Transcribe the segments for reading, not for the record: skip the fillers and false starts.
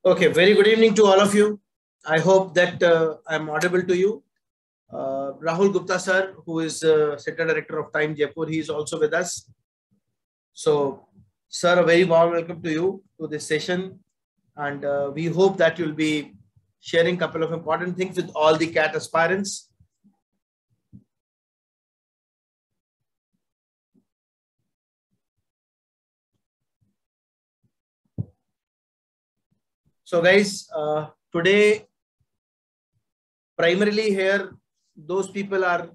Okay, very good evening to all of you. I hope that I'm audible to you. Rahul Gupta sir, who is Center Director of Time Jaipur, he is also with us. So, sir, a very warm welcome to you to this session. And we hope that you'll be sharing a couple of important things with all the CAT aspirants. So guys, today, primarily here, those people are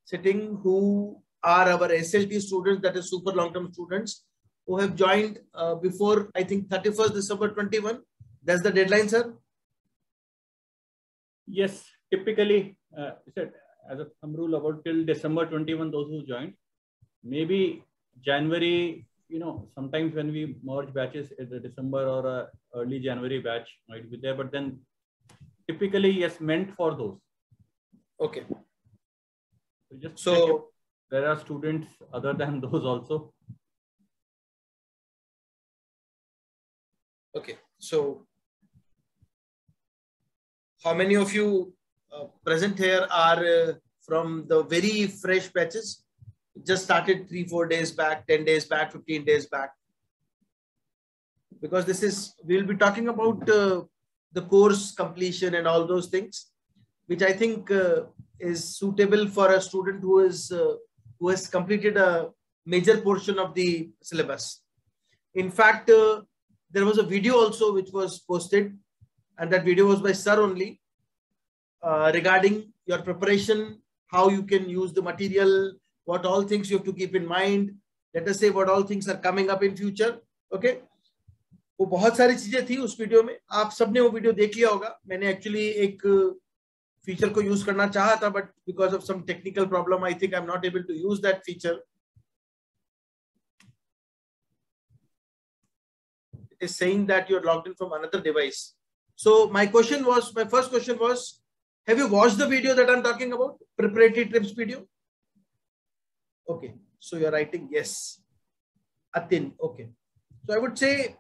sitting who are our SLT students, that is super long-term students, who have joined before, I think, 31st December 21. That's the deadline, sir? Yes, typically, as a thumb rule, about till December 21, those who joined. Maybe January, sometimes when we merge batches, the December or a early January batch might be there, but then typically, yes, meant for those. Okay. So there are students other than those also. Okay. So how many of you present here are from the very fresh batches? Just started 3-4 days back, 10 days back, 15 days back. Because we'll be talking about the course completion and all those things, which I think is suitable for a student who has completed a major portion of the syllabus. In fact, there was a video also which was posted, and that video was by sir only, regarding your preparation, how you can use the material, what all things you have to keep in mind. Let us say what all things are coming up in future. Okay. वो बहुत सारी चीजें थी उस video में, आप सबने वो वीडियो देख लिया होगा. मैंने एक्चुअली एक फीचर को यूज करना चाहा था, but because of some technical problem I think I am not able to use that feature. It is saying that you're logged in from another device. So my first question was, have you watched the video that I'm talking about? Preparatory trips video? Okay. So you're writing yes. Atin. Okay. So I would say,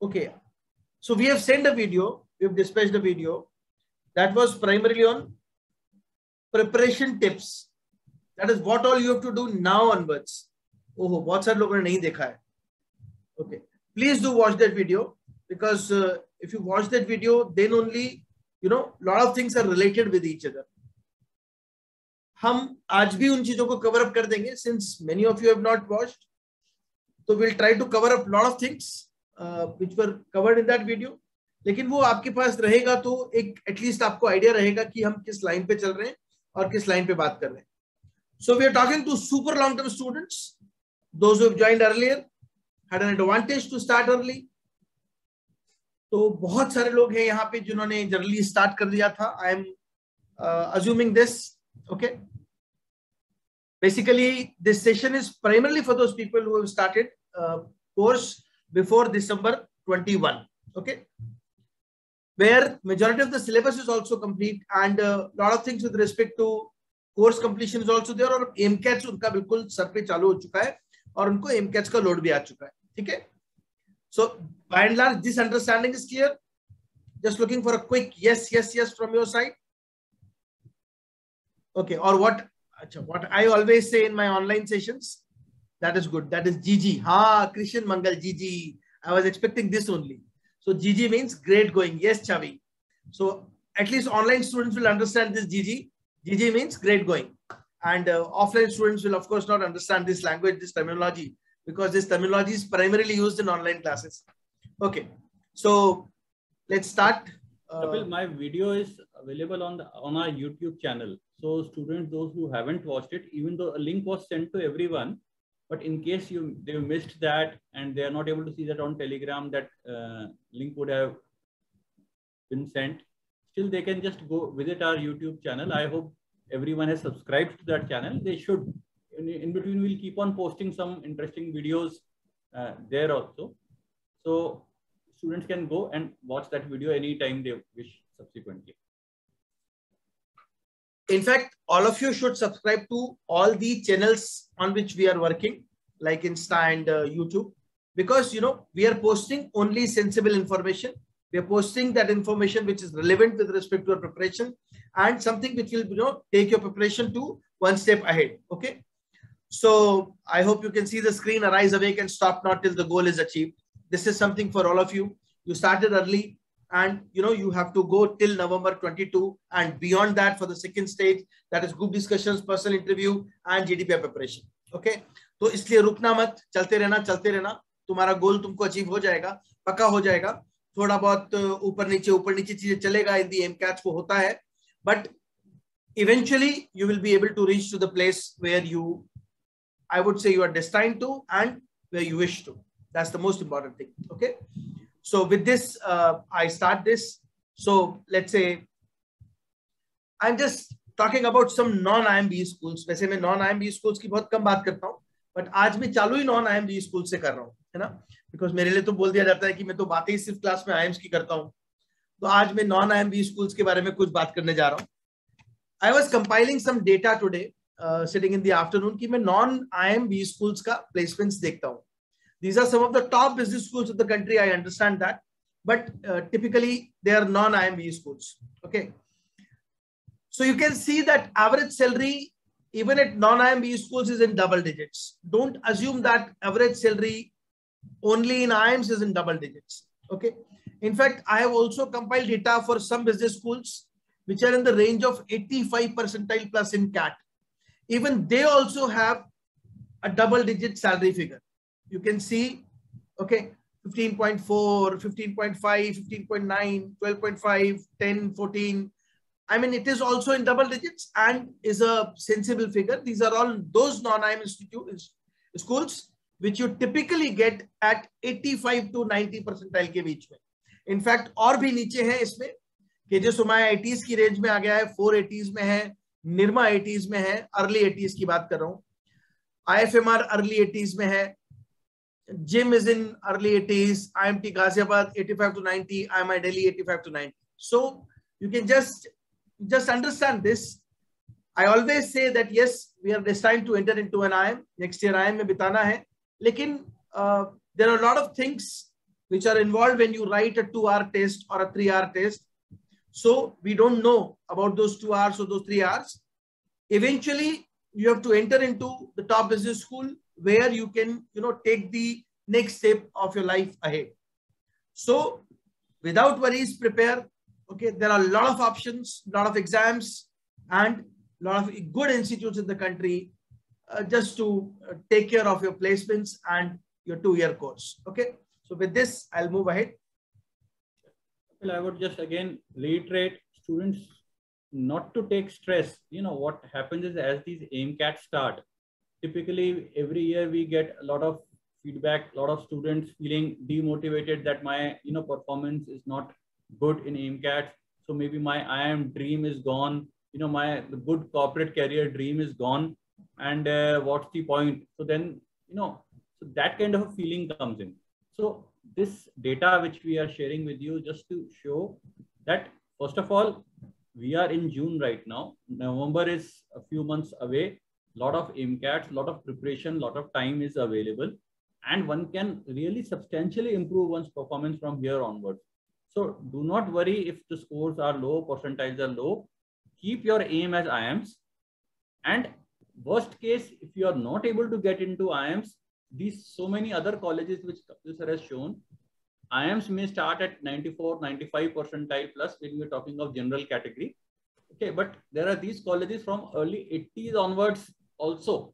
okay. So we have sent a video, we have dispatched a video that was primarily on preparation tips. That is what all you have to do now onwards. Oh, बहुत सारे लोगों ने नहीं देखा है. Okay, please do watch that video, because if you watch that video, then only lot of things are related with each other. हम आज भी उन चीजों को cover up कर देंगे, since many of you have not watched. So we'll try to cover up lot of things which were covered in that video. लेकिन वो आपके पास रहेगा तो एक एटलीस्ट आपको आइडिया रहेगा कि हम किस लाइन पे चल रहे हैं और किस लाइन पे बात कर रहे हैं. So we are talking to super long-term students. Those who have joined earlier had an advantage to start early. तो बहुत सारे लोग हैं यहाँ पे जिन्होंने जनरली स्टार्ट कर दिया था. I am assuming this. Okay. Basically, this session is primarily for those people who have started course before December 21. Okay. Where majority of the syllabus is also complete, and a lot of things with respect to course completion is also there. और MCATs उनका बिल्कुल sir पे चालू हो चुका है और उनको MCATs का लोड भी आ चुका है. ठीक है. So by and large, this understanding is clear. Just looking for a quick yes from your side. Okay. Or what I always say in my online sessions, that is good. That is GG. Ha, Krishan Mangal, GG. I was expecting this only. So GG means great going. Yes, Chavi. So at least online students will understand this GG. GG means great going. And offline students will of course not understand this language, this terminology, because this terminology is primarily used in online classes. Okay. So let's start. Kapil, my video is available on our YouTube channel. So students, those who haven't watched it, even though a link was sent to everyone, but in case they missed that and they are not able to see that on Telegram, that link would have been sent. Still, they can just go visit our YouTube channel. I hope everyone has subscribed to that channel. They should. In between, we'll keep on posting some interesting videos there also. So students can go and watch that video anytime they wish subsequently. In fact, all of you should subscribe to all the channels on which we are working, like Insta and YouTube. because we are posting only sensible information. We are posting that information which is relevant with respect to your preparation, and something which will take your preparation to one step ahead. Okay, so I hope you can see the screen. Arise, awake, and stop not till the goal is achieved. This is something for all of you. You started early, and you have to go till November 22, and beyond that for the second stage, that is group discussions, personal interview, and GDPR preparation. Okay, तो इसलिए रुकना मत, चलते रहना, तुम्हारा गोल तुमको achieve हो जाएगा, पक्का हो जाएगा. थोड़ा बहुत ऊपर नीचे चीजें चलेगा, इन दी MCATs वो होता है, but eventually you will be able to reach to the place where I would say you are destined to, and where you wish to. That's the most important thing. Okay, so with this I start this. So let's say I'm just talking about some non-IMB schools. वैसे मैं non-IMB schools की बहुत कम बात करता हूँ, but आज मैं चालू ही non-IMB schools से कर रहा हूँ, है ना, because मेरे लिए तो बोल दिया जाता है कि मैं तो बातें ही सिर्फ क्लास में IIMs की करता हूँ. तो आज मैं non-IMB schools के बारे में कुछ बात करने जा रहा हूँ. I was compiling some data today, sitting in the afternoon, कि मैं non-IMB schools का placements देखता हूँ. These are some of the top business schools of the country. I understand that, but typically they are non-IMB schools. Okay, so you can see that average salary even at non-IMB schools is in double digits. Don't assume that average salary only in IIMs is in double digits. Okay, in fact, I have also compiled data for some business schools which are in the range of 85 percentile plus in CAT. Even they also have a double-digit salary figure. You can see, okay, 15.4, 15.5, 15.9, 12.5, 10, 14. I mean, it is also in double digits and is a sensible figure. These are all those non-IIM schools which you typically get at 85 to 90 percentile के बीच में. In fact, और भी नीचे है इसमें, KJ Somaiya 80s की range में आ गया है, 480s में है, निर्मा 80s में है, अर्ली 80s की बात कर रहा हूँ, IFMR अर्ली 80s में है, JIM is in early 80s, IMT Ghaziabad 85 to 90, IMI Delhi 85 to 90. So you can just understand this. I always say that yes, we are destined to enter into an IIM. Next year IIM में बिताना है, लेकिन there are a lot of things which are involved when you write a 2-hour test or a 3-hour test. So we don't know about those 2 hours or those 3 hours. Eventually, you have to enter into the top business school where you can, take the next step of your life ahead. So without worries, prepare. Okay, there are a lot of options, a lot of exams, and a lot of good institutes in the country just to take care of your placements and your 2-year course. Okay, so with this, I'll move ahead. Well, I would just again reiterate students not to take stress. What happens is as these AIMCAT start, typically every year we get a lot of feedback, a lot of students feeling demotivated that my performance is not good in AIMCAT. So maybe my IIM dream is gone. The good corporate career dream is gone. And what's the point? So then, so that kind of a feeling comes in. So this data which we are sharing with you just to show that, first of all, we are in June right now. November is a few months away. Lot of AIMCATs, lot of preparation, lot of time is available, and one can really substantially improve one's performance from here onwards. So do not worry if the scores are low, percentiles are low. Keep your aim as IIMs. And worst case, if you are not able to get into IIMs, these so many other colleges which Sir has shown, IIMs may start at 94, 95 percentile plus when we're talking of general category. Okay, but there are these colleges from early 80s onwards also,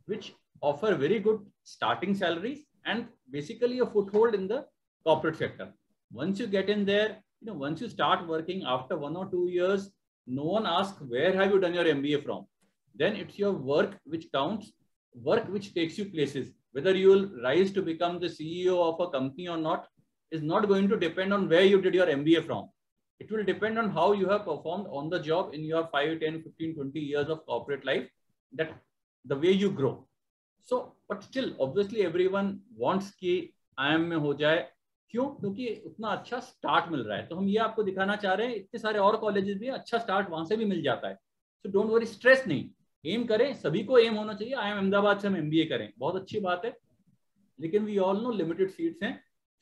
which offer very good starting salaries and basically a foothold in the corporate sector. Once you get in there, once you start working after 1 or 2 years, no one asks, where have you done your MBA from? Then it's your work which counts, work which takes you places. Whether you will rise to become the CEO of a company or not is not going to depend on where you did your MBA from. It will depend on how you have performed on the job in your 5, 10, 15, 20 years of corporate life, that the way you grow. So, but still, obviously everyone wants कि IIM में हो जाए. क्यों? क्योंकि उतना अच्छा start मिल रहा है. तो हम ये आपको दिखाना चाह रहे हैं, इतने सारे और कॉलेजेस भी अच्छा स्टार्ट वहां से भी मिल जाता है. सो डोंट वरी, स्ट्रेस नहीं, एम करें, सभी को एम होना चाहिए. IIM अहमदाबाद से हम MBA करें, बहुत अच्छी बात है. लेकिन we all know limited seats हैं,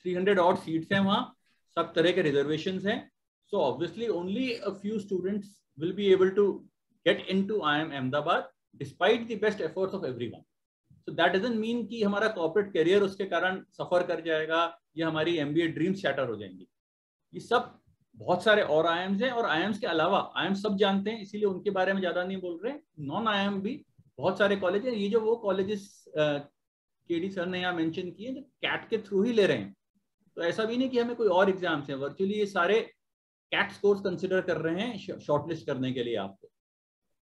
300 ऑड सीट्स हैं वहाँ, सब तरह के रिजर्वेशंस हैं. So obviously only a few students will be able to get into IIM Ahmedabad despite the best efforts of everyone. So that doesn't mean कि हमारा corporate career उसके कारण सफर कर जाएगा या हमारी MBA ड्रीम्स शैटर हो जाएंगी. ये सब बहुत सारे और IIMs हैं, और IIMs के अलावा IIM सब जानते हैं, इसीलिए उनके बारे में ज्यादा नहीं बोल रहे. नॉन IIM भी बहुत सारे कॉलेज हैं. ये जो वो कॉलेजेस KD सर ने यहाँ मेंशन किए जो कैट के थ्रू ही ले रहे हैं, तो ऐसा भी नहीं कि हमें कोई और एग्जाम्स हैं. वर्चुअली ये सारे कैट स्कोर्स कंसिडर कर रहे हैं शॉर्टलिस्ट करने के लिए आपको.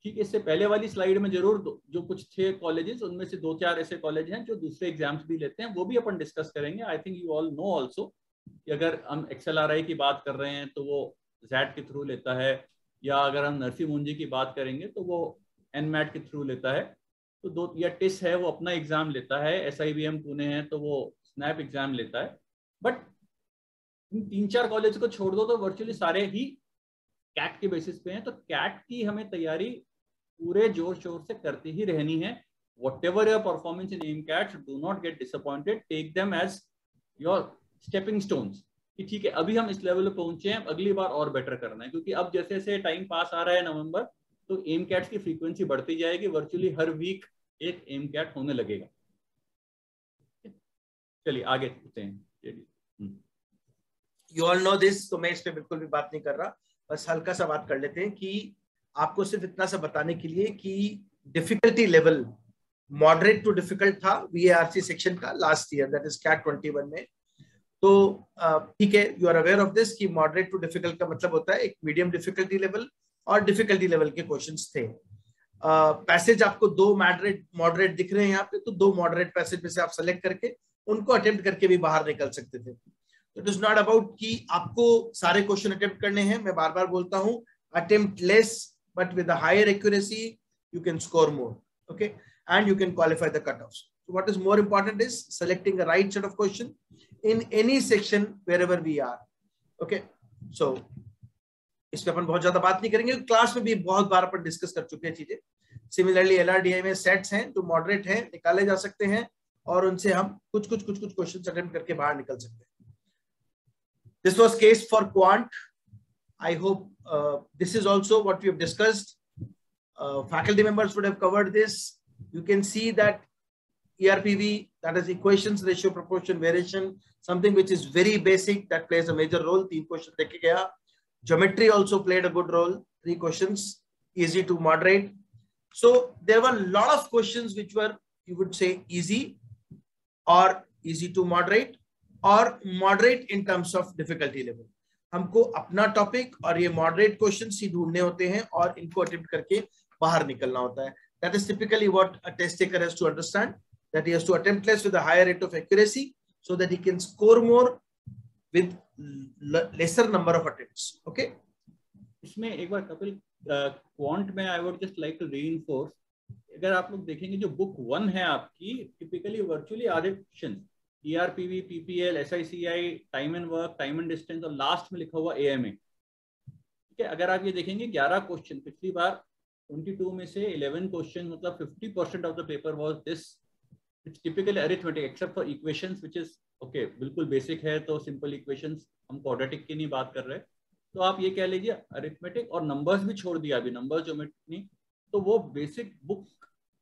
ठीक है, इससे पहले वाली स्लाइड में जरूर जो कुछ थे कॉलेजेस, उनमें से 2-4 ऐसे कॉलेज हैं जो दूसरे एग्जाम्स भी लेते हैं, वो भी अपन डिस्कस करेंगे. I think you all know also कि अगर हम XLRI की बात कर रहे हैं तो वो ZET के थ्रू लेता है, या अगर हम नरसी मुंजी की बात करेंगे तो वो NMAT के थ्रू लेता है. तो दो, या TIS है वो अपना एग्जाम लेता है, SIBM पुणे है तो वो स्नैप एग्जाम लेता है. बट इन 3-4 कॉलेज को छोड़ दो तो वर्चुअली सारे ही कैट के बेसिस पे हैं. तो कैट की हमें तैयारी पूरे जोर शोर से करती ही रहनी है. Whatever your performance in AIMCAT, do not get disappointed. Take them as your stepping stones. कि ठीक है अभी हम इस लेवल पे पहुंचे हैं, अगली बार और बेटर करना है, क्योंकि अब जैसे जैसे टाइम पास आ रहा है नवंबर, तो AIMCAT की फ्रीक्वेंसी बढ़ती जाएगी. वर्चुअली हर वीक एक AIMCAT होने लगेगा. चलिए आगे चलते हैं. You all know this, तो मैं इस पे बिल्कुल भी बात नहीं कर रहा, बस हल्का सा बात कर लेते हैं कि आपको सिर्फ इतना सा बताने के लिए कि difficulty level moderate to difficult था VARC सेक्शन का last year, that is CAT 21 में. तो ठीक है, you are aware of this कि मॉडरेट टू डिफिकल्ट का मतलब होता है एक मीडियम डिफिकल्टी लेवल और डिफिकल्टी लेवल के क्वेश्चंस थे. पैसेज आपको 2 मॉडरेट दिख रहे हैं यहाँ पे, तो 2 मॉडरेट पैसेज में से आप सेलेक्ट करके उनको अटेम्प्ट करके भी बाहर निकल सकते थे. इट इज नॉट अबाउट कि आपको सारे क्वेश्चन अटेम्प्ट करने हैं. मैं बार बार बोलता हूं, attempt less but with a higher accuracy you can score more, okay, and you can qualify the cutoffs. So what is more important is selecting the right set of question in any section wherever we are, okay. So इस पे अपन बहुत ज्यादा बात नहीं करेंगे, class में भी बहुत बार अपन डिस्कस कर चुके हैं चीजें. सिमिलरली LRDI में सेट्स हैं जो मॉडरेट हैं, निकाले जा सकते हैं और उनसे हम कुछ क्वेश्चन अटेम्प्ट करके बाहर निकल सकते हैं. This was case for quant. I hope this is also what we have discussed. Faculty members would have covered this. You can see that ERPV, that is equations, ratio, proportion, variation, something which is very basic, that plays a major role. 3 questions dekhe gaya. Geometry also played a good role. 3 questions, easy to moderate. So there were a lot of questions which were, you would say, easy or easy to moderate or moderate in terms of difficulty level. हमको अपना topic और ये moderate questions ही ढूंढने होते हैं और इनको attempt करके बाहर निकलना होता है. That is typically what a test taker has to understand, that he has to attempt less with a higher rate of accuracy so that he can score more with lesser number of attempts. Okay, इसमें एक बार Kapil quant में I would just like to reinforce, अगर आप लोग देखेंगे जो book 1 है आपकी, टिपिकली वर्चुअली आधे question ERPV, PPL, SICI, time and work, time and distance, और लास्ट में लिखा हुआ AMA. ठीक है, अगर आप ये देखेंगे 11 क्वेश्चन, पिछली बार 22 में से 11 क्वेश्चन, मतलब 50% of the paper was this. It's typically arithmetic except for equations which is okay, बिल्कुल बेसिक है. तो सिंपल इक्वेशंस, हम क्वाड्रेटिक की नहीं बात कर रहे, तो आप ये कह लीजिए अरिथमेटिक, और नंबर्स भी छोड़ दिया अभी, नंबर्स ज्योमेट्री, तो वो बेसिक बुक,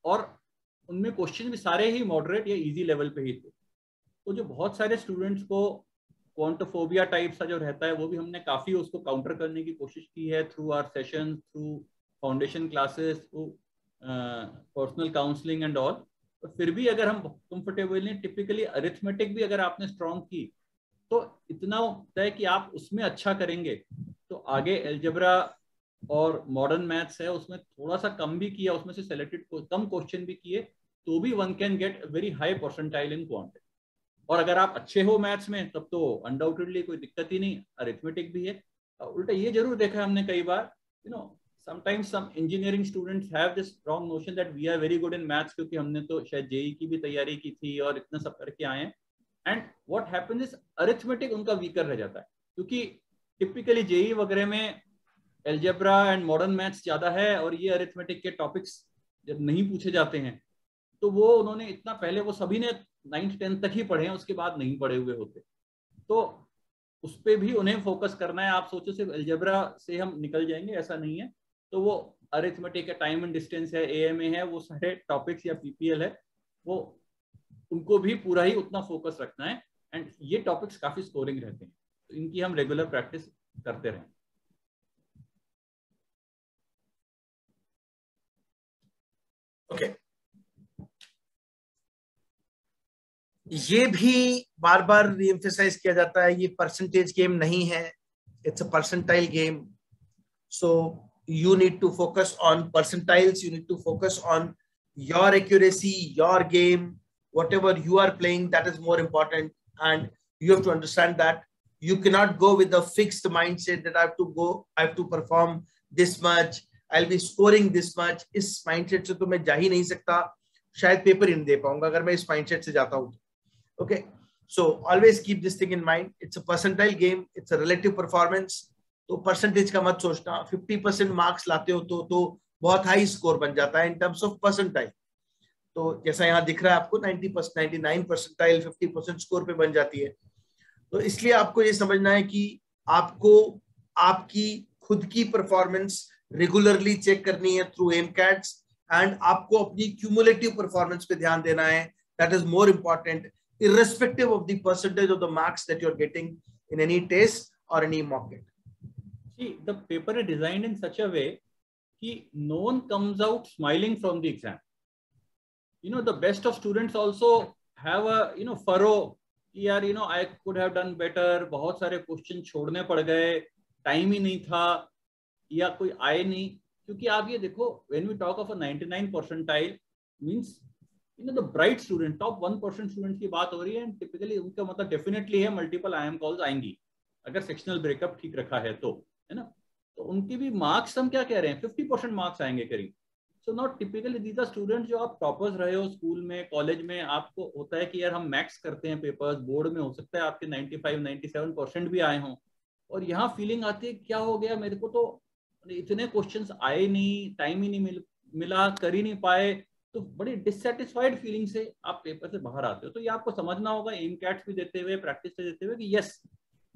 और उनमें क्वेश्चन भी सारे ही मॉडरेट या इजी लेवल पे ही थे. तो जो बहुत सारे स्टूडेंट्स को क्वांटोफोबिया टाइप सा जो रहता है, वो भी हमने काफी उसको काउंटर करने की कोशिश की है through our session, through foundation classes, through personal counselling and all. तो फिर भी अगर हम कंफर्टेबल नहीं, टिपिकली अरिथमेटिक भी अगर आपने स्ट्रॉन्ग की तो इतना होता है कि आप उसमें अच्छा करेंगे, तो आगे एल्जेब्रा और मॉडर्न मैथ्स है उसमें थोड़ा सा कम भी किया, उसमें से सेलेक्टेड कम क्वेश्चन भी किए, तो भी one can get very high percentile in quant. और अगर आप अच्छे हो मैथ्स में तब तो अनडाउटेडली कोई दिक्कत ही नहीं, अरिथमेटिक भी है. उल्टा ये जरूर देखा हमने कई बार, you know, sometimes some engineering students have this wrong notion that we are very good in maths, क्योंकि हमने तो शायद जेई की भी तैयारी की थी और इतना सब करके आए हैं. And what happens is arithmetic उनका वीकर रह जाता है, क्योंकि टिपिकली जेई वगैरह में एल्जेब्रा एंड मॉडर्न मैथ्स ज्यादा है, और ये अरिथमेटिक के टॉपिक्स जब नहीं पूछे जाते हैं तो वो उन्होंने इतना पहले, वो सभी ने 9th 10th तक ही पढ़े हैं, उसके बाद नहीं पढ़े हुए होते, तो उस पर भी उन्हें फोकस करना है। आप सोचो सिर्फ अलजेब्रा से हम निकल जाएंगे, ऐसा नहीं है। तो वो अरिथमेटिक है, टाइम एंड डिस्टेंस है, एएमए है, वो सारे टॉपिक्स या पीपीएल है, वो उनको भी पूरा ही उतना फोकस रखना है। एंड ये टॉपिक्स काफी स्कोरिंग रहते हैं, तो इनकी हम रेगुलर प्रैक्टिस करते रहें। ओके, ये भी बार बार रीएम्फसाइज किया जाता है, ये परसेंटेज गेम नहीं है, it's a percentile game. So you need to focus on percentiles, you need to focus on your accuracy, your game, whatever you are playing, that is more important. And you have to understand that you cannot go with the fixed mindset that I have to perform this much, I'll be scoring this much. इस mindset से तो मैं जा ही नहीं सकता, शायद paper ही नहीं दे पाऊंगा अगर मैं इस mindset से जाता हूँ. Okay, so always keep this thing in mind. It's a percentile game, it's a relative performance. तो परसेंटेज का मत सोचना. 50% मार्क्स लाते हो तो बहुत हाई स्कोर बन जाता है इन टर्म्स ऑफ परसेंटाइल. तो जैसा यहाँ दिख रहा है आपको 90%, 99 परसेंटाइल 50% स्कोर पे बन जाती है. तो इसलिए आपको ये समझना है कि आपको आपकी खुद की परफॉर्मेंस रेगुलरली चेक करनी है थ्रू एमकैट्स, एंड आपको अपनी क्यूमुलेटिव परफॉर्मेंस पे ध्यान देना है. That is more important irrespective of the percentage of the marks that you're getting in any test or any mock test. See, the paper is designed in such a way that no one comes out smiling from the exam. You know, the best of students also have a, furrow. यार, I could have done better. बहुत सारे question छोड़ने पड़ गए, time ही नहीं था, या कोई आए नहीं. क्योंकि आप ये देखो, when we talk of a 99 percentile means the bright student, top 1% student की बात हो रही है. टिपिकली उनका मतलब डेफिनेटली है मल्टीपल आईएम कॉल्स आएंगी अगर सेक्शनल ब्रेकअप ठीक रखा है तो, है ना. तो उनके भी मार्क्स हम क्या कह रहे हैं, 50% मार्क्स आएंगे करीब. So not typically these are students जो आप टॉपर्स रहे हो स्कूल में, कॉलेज में. आपको होता है कि यार हम मैक्स करते हैं पेपर्स, बोर्ड में हो सकता है आपके 95-97% भी आए हों, और यहाँ फीलिंग आती है क्या हो गया मेरे को, तो इतने क्वेश्चंस आए नहीं, टाइम ही नहीं मिला, कर ही नहीं पाए. तो बड़ी डिससेटिस्फाइड फीलिंग से आप पेपर से बाहर आते हो. तो ये आपको समझना होगा एम कैट्स भी देते हुए, प्रैक्टिस देते हुए, कि yes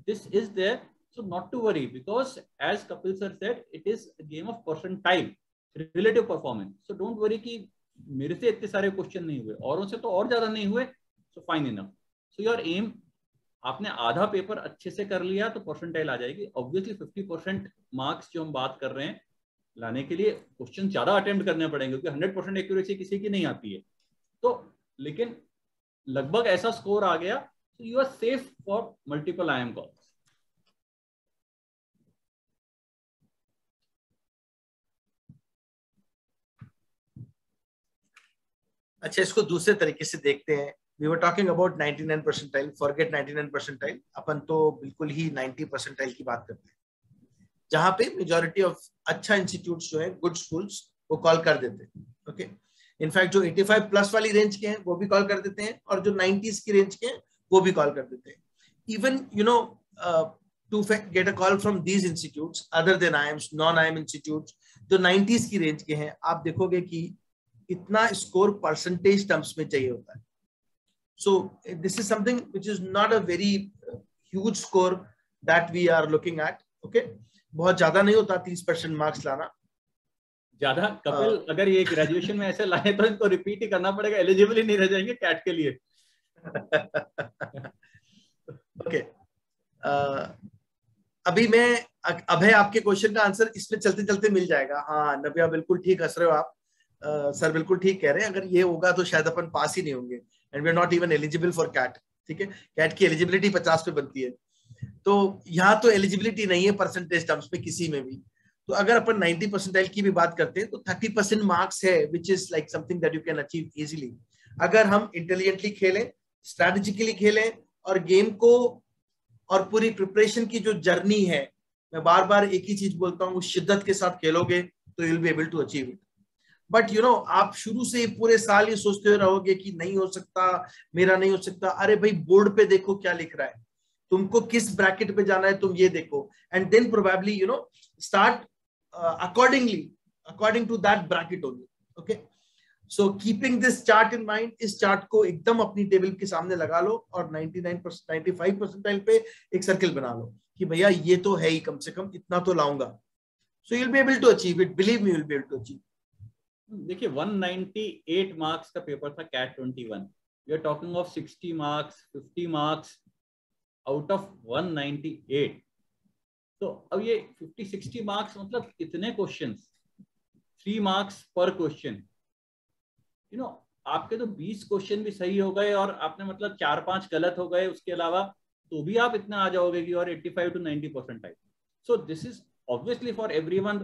this is there, so not to worry, because as Kapil sir said it is a game of percentile, relative performance. So don't worry कि मेरे से इतने सारे क्वेश्चन नहीं हुए, औरों से तो और ज्यादा नहीं हुए, so fine enough. So your aim, आपने आधा पेपर अच्छे से कर लिया तो परसेंटाइल आ जाएगी. ऑब्वियसली 50% मार्क्स जो हम बात कर रहे हैं लाने के लिए क्वेश्चन ज्यादा अटेम्प्ट करने पड़ेंगे, क्योंकि 100% एक्यूरेसी किसी की नहीं आती है. तो लेकिन लगभग ऐसा स्कोर आ गया, तो you are safe for multiple IIM calls. अच्छा, इसको दूसरे तरीके से देखते हैं. We were talking about 99 percentile, forget 99 percentile, अपन तो बिल्कुल ही 90 परसेंटाइल की बात करते हैं, जहां पे मेजॉरिटी ऑफ अच्छा इंस्टीट्यूट्स जो है, गुड स्कूल्स, वो कॉल कर देते हैं. ओके, इनफैक्ट जो 85 प्लस वाली रेंज के हैं वो भी कॉल कर देते हैं, और जो 90s की रेंज के हैं वो भी कॉल कर देते हैं. Even to get a call from these institutes other than IIMs, non IIM institutes, जो 90s की रेंज के हैं, आप देखोगे कि इतना स्कोर परसेंटेज टर्म्स में चाहिए होता है. So this is something which is not a very huge score that we are looking at. Okay, बहुत ज्यादा नहीं होता 30% मार्क्स लाना. ज्यादा कपिल, अगर ये ग्रेजुएशन में ऐसे लाए तो इनको रिपीट ही करना पड़ेगा, एलिजिबल ही नहीं रह जाएंगे कैट के लिए. ओके, अभी मैं अभय, आपके क्वेश्चन का आंसर इसमें चलते चलते मिल जाएगा. हाँ नव्या, बिल्कुल ठीक हंस रहे हो आप. सर बिल्कुल ठीक कह रहे हैं, अगर ये होगा तो शायद अपन पास ही नहीं होंगे, and we are not even eligible for CAT. ठीक है, कैट की एलिजिबिलिटी 50 पे बनती है, तो यहाँ तो एलिजिबिलिटी नहीं है परसेंटेज टर्म्स में किसी में भी. तो अगर अपन 90 परसेंटाइल की भी बात करते हैं तो 30% मार्क्स है, which is like something that you can achieve easily, अगर हम इंटेलिजेंटली खेलें, स्ट्रैटेजिकली खेलें, और गेम को और पूरी प्रिपरेशन की जो जर्नी है, मैं बार बार एक ही चीज बोलता हूँ, शिद्दत के साथ खेलोगे तो you will be able to achieve it. But आप शुरू से पूरे साल ये सोचते रहोगे कि नहीं हो सकता, मेरा नहीं हो सकता. अरे भाई, बोर्ड पे देखो क्या लिख रहा है, तुमको किस ब्रैकेट पे जाना है तुम ये देखो, and then probably start according to that bracket only. Okay, so keeping this chart in mind, इस चार्ट को एकदम अपनी टेबल के सामने लगा लो और 95 परसेंटाइल पे एक सर्किल बना लो कि भैया ये तो है ही, कम से कम इतना तो लाऊंगा. So you will be able to achieve it, believe me, you will be able to achieve. देखिए 198 मार्क्स का पेपर था CAT 21. We are talking of 60 marks, 50 marks out of 198. तो अब ये 50-60 मार्क्स मतलब कितने क्वेश्चंस, 3 मार्क्स पर क्वेश्चन. यू नो आपके तो 20 क्वेश्चन भी सही हो गए और आपने मतलब 4-5 गलत हो गए उसके अलावा, तो भी आप इतना आ जाओगे कि और 85 to 90 percentile. So this is obviously for everyone.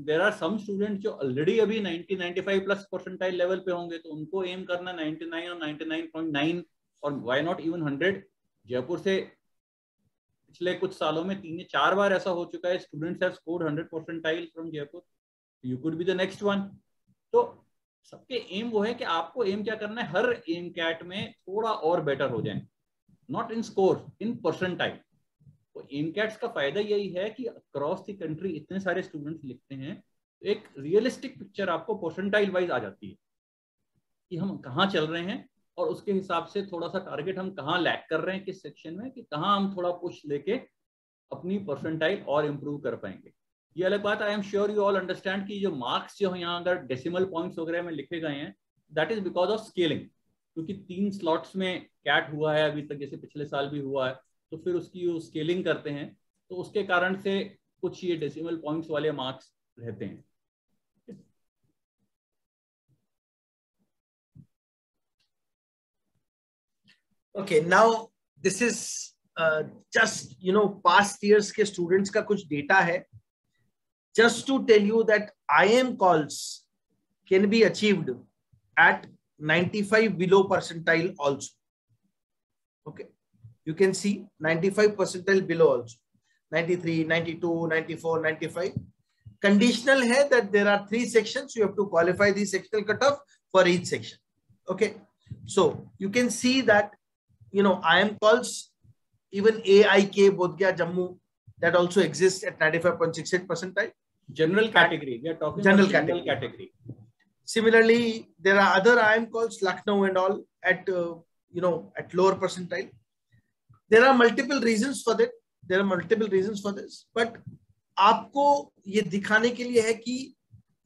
There are some students जो already अभी 90-95 प्लस परसेंटाइल लेवल पे होंगे, तो उनको एम करना 99 और 99.9 और why not even 100. जयपुर से पिछले कुछ सालों में 3-4 बार ऐसा हो चुका है, students have scored 100 percentile from Jaipur. You could be the next one. तो सबके एम वो है कि आपको एम क्या करना है, हर एम कैट में थोड़ा और बेटर हो जाए, not in score, in percentile. तो एम कैट्स का फायदा यही है कि अक्रॉस द कंट्री इतने सारे स्टूडेंट्स लिखते हैं, तो एक रियलिस्टिक पिक्चर आपको परसेंटाइल वाइज आ जाती है कि हम कहाँ चल रहे हैं और उसके हिसाब से थोड़ा सा टारगेट हम कहाँ लैक कर रहे हैं किस सेक्शन में, कि कहाँ हम थोड़ा पुश लेके अपनी परसेंटाइल और इम्प्रूव कर पाएंगे. ये अलग बात, I am sure you all understand कि जो मार्क्स जो यहाँ अगर डेसिमल पॉइंट्स वगैरह में लिखे गए हैं, that is because of scaling. क्योंकि 3 स्लॉट्स में कैट हुआ है अभी तक, जैसे पिछले साल भी हुआ है, तो फिर उसकी स्केलिंग करते हैं, तो उसके कारण से कुछ ये डेसिमल पॉइंट्स वाले मार्क्स रहते हैं. Okay, now this is just passed years के स्टूडेंट्स का कुछ डेटा है, just to tell you that IIM calls can be achieved at 95 below percentile also. Okay, you can see 95 percentile below also, 93, 92, 94, 95. Conditional hai that there are 3 sections, you have to qualify the sectional cutoff for each section. Okay, so you can see that IIM calls, even AIK Bodh Gaya Jammu, that also exists at 95.68 percentile. General category, we are talking general about category. Similarly, there are other IIM calls, Lucknow and all, at at lower percentile. There are multiple reasons for that. There are multiple reasons for this. But आपको ये दिखाने के लिए है कि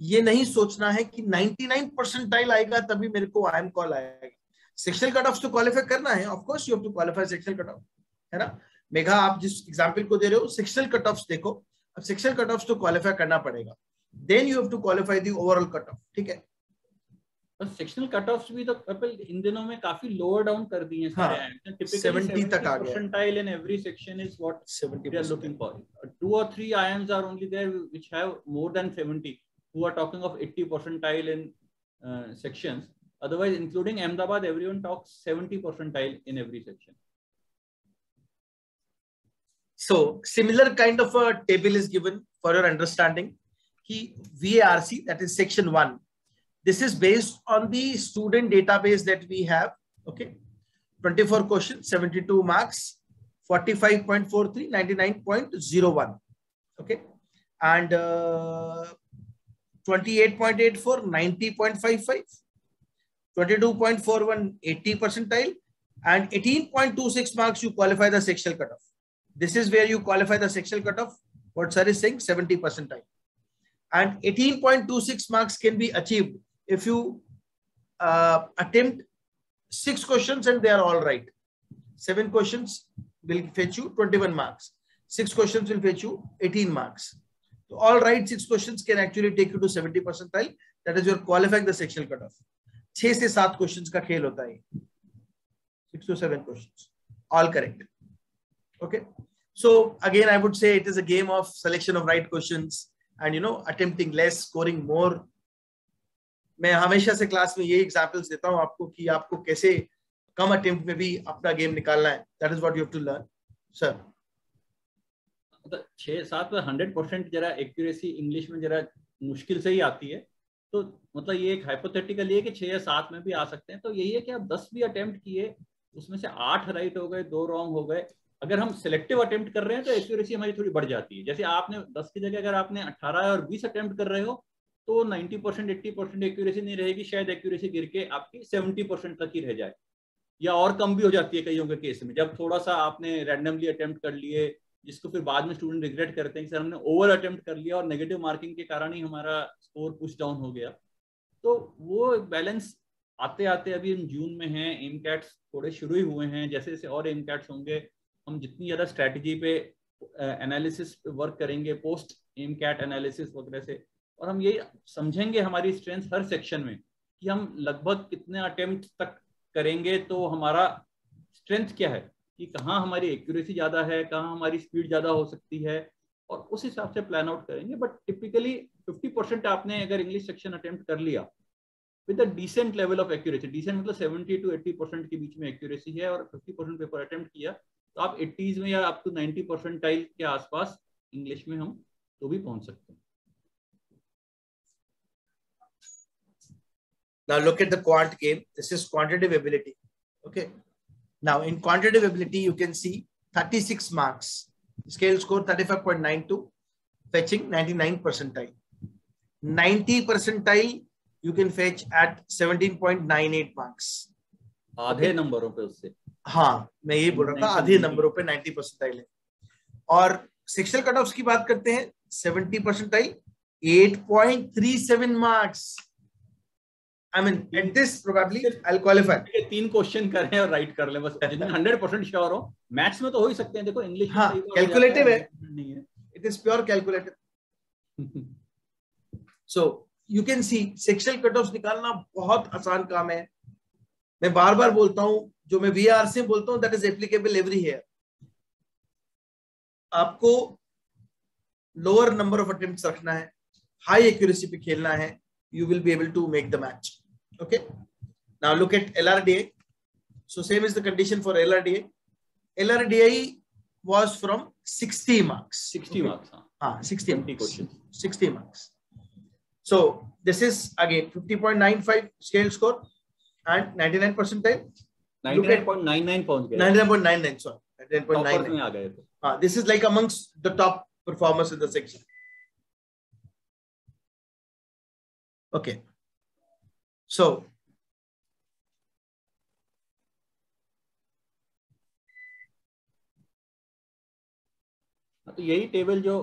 ये नहीं सोचना है कि 99 परसेंटाइल आएगा तभी मेरे को IIM कॉल आएगा. सेक्शनल कट ऑफ तो क्वालिफाई करना है, of course you have to qualify sectional cut off, है ना. मेघा, आप जिस एग्जांपल को दे रहे हो, सेक्शनल कट ऑफ्स देखो, अब सेक्शनल कट ऑफ्स तो क्वालिफाई करना पड़ेगा, then you have to qualify the overall cut off. ठीक है, और सेक्शनल कट ऑफ्स भी तो इन दिनों में काफी लोअर डाउन कर दिए हैं सारे. टिपिकली 70 तक आ गया. Percentile in every section is what 70 we are looking for. 2 or 3 IIMs are only there which have more than 70, who are talking of 80 percentile in sections. Otherwise, including Ahmedabad, everyone talks 70 percentile in every section. So similar kind of a table is given for your understanding. VARC, that is section 1. This is based on the student database that we have. Okay, 24 questions, 72 marks, 45.43, 99.01. Okay, and 28.84, 90.55, 22.41, 80 percentile, and 18.26 marks you qualify the sectional cutoff. This is where you qualify the sectional cutoff. What sir is saying, 70 percentile. And 18.26 marks can be achieved if you attempt 6 questions and they are all right. 7 questions will fetch you 21 marks. 6 questions will fetch you 18 marks. So all right 6 questions can actually take you to 70 percentile. That is, you are qualifying the sectional cutoff. 6 से 7 questions का खेल होता है. 6 to 7 questions. All correct. Okay. So again, I would say it is a game of selection of right questions and attempting less, scoring more. मैं हमेशा से class में ये एग्जांपल्स देता हूँ आपको कि आपको कैसे कम अटेम्प्ट में भी अपना गेम निकालना है. That is what you have to learn sir. 6-7 पर 100% जरा एक्यूरेसी इंग्लिश में जरा मुश्किल से ही आती है. तो मतलब ये एक हाइपोथेटिकल है कि 6 या 7 में भी आ सकते हैं. तो यही है कि आप 10 भी अटेम्प्ट किए, उसमें से 8 राइट हो गए, 2 रॉन्ग हो गए. अगर हम सिलेक्टिव अटेम्प्ट कर रहे हैं तो एक्यूरेसी हमारी थोड़ी बढ़ जाती है. जैसे आपने 10 की जगह अगर आपने 18 और 20 अटेम्प्ट कर रहे हो तो 90% 80% एक्यूरेसी नहीं रहेगी, शायद एक्यूरेसी गिर के आपकी 70% तक ही रह जाए, या और कम भी हो जाती है कईयों के केस में, जब थोड़ा सा आपने रैंडमली अटेम्प्ट कर लिए, जिसको फिर बाद में स्टूडेंट रिग्रेट करते हैं कि सर हमने ओवर अटेम्प्ट कर लिया और नेगेटिव मार्किंग के कारण ही हमारा स्कोर पुश डाउन हो गया। तो वो बैलेंस आते आते अभी हम जून में हैं, एम कैट्स थोड़े शुरू ही हुए हैं, जैसे जैसे और एम कैट्स होंगे हम जितनी ज़्यादा स्ट्रैटेजी पे एनालिसिस पे वर्क करेंगे, पोस्ट एम कैट एनालिसिस वगैरह से, और हम यही समझेंगे हमारी स्ट्रेंथ हर सेक्शन में कि हम लगभग कितने अटेम्प्ट तक करेंगे तो हमारा स्ट्रेंथ क्या है, कि कहाँ हमारी एक्यूरेसी ज़्यादा है, कहाँ हमारी स्पीड ज़्यादा हो सकती है, और उस हिसाब से प्लान आउट करेंगे। बट टिपिकली 50% आपने अगर इंग्लिश सेक्शन अटेम्प्ट कर लिया with a decent level of accuracy, decent मतलब 70 to 80% के बीच में एक्यूरेसी है, और 50% पेपर अटेम्प्ट किया तो आप 80s में या अप टू 90 परसेंटाइल के आसपास इंग्लिश में हम तो भी पहुंच सकते हैं। Now look at the quant game. This is quantitative ability. Okay. Now in quantitative ability, you can see 36 marks. Scale score 35.92, fetching 99 percentile. 90 percentile you can fetch at 17.98 marks. आधे नंबरों पे उससे, हाँ मैं यही बोल रहा था, आधे नंबरों पे 90 परसेंटाइल है। और सेक्शनल कट ऑफ्स की बात करते हैं, 70 percentile 8.37 marks. I mean, at this probably I'll qualify. 3 question करें और राइट कर लें बस, जिनमें 100% श्योर हो। मैथ्स में तो हो ही सकते हैं, देखो इंग्लिश में हाँ कैलकुलेटिव है, नहीं है, it is pure calculative. So you can see sectional cut offs निकालना बहुत आसान काम है। मैं बार बार बोलता हूं, जो मैं वीआर से बोलता हूं that is applicable every here. आपको लोअर नंबर ऑफ अटेम्प्ट्स रखना है, हाई एक्यूरेसी पे खेलना है, you will be able to make the match. Okay, now look at LRDI. So same is the condition for LRDI. LRDI was from 60 marks. 60 marks. 60 marks. 60 marks. So this is again 50.95 scale score and 99 percentile. 99.99 पहुंच गए। 99.99 sorry. 99.99 में आ गए थे। This is like amongst the top performers in the section. Okay, so तो यही table जो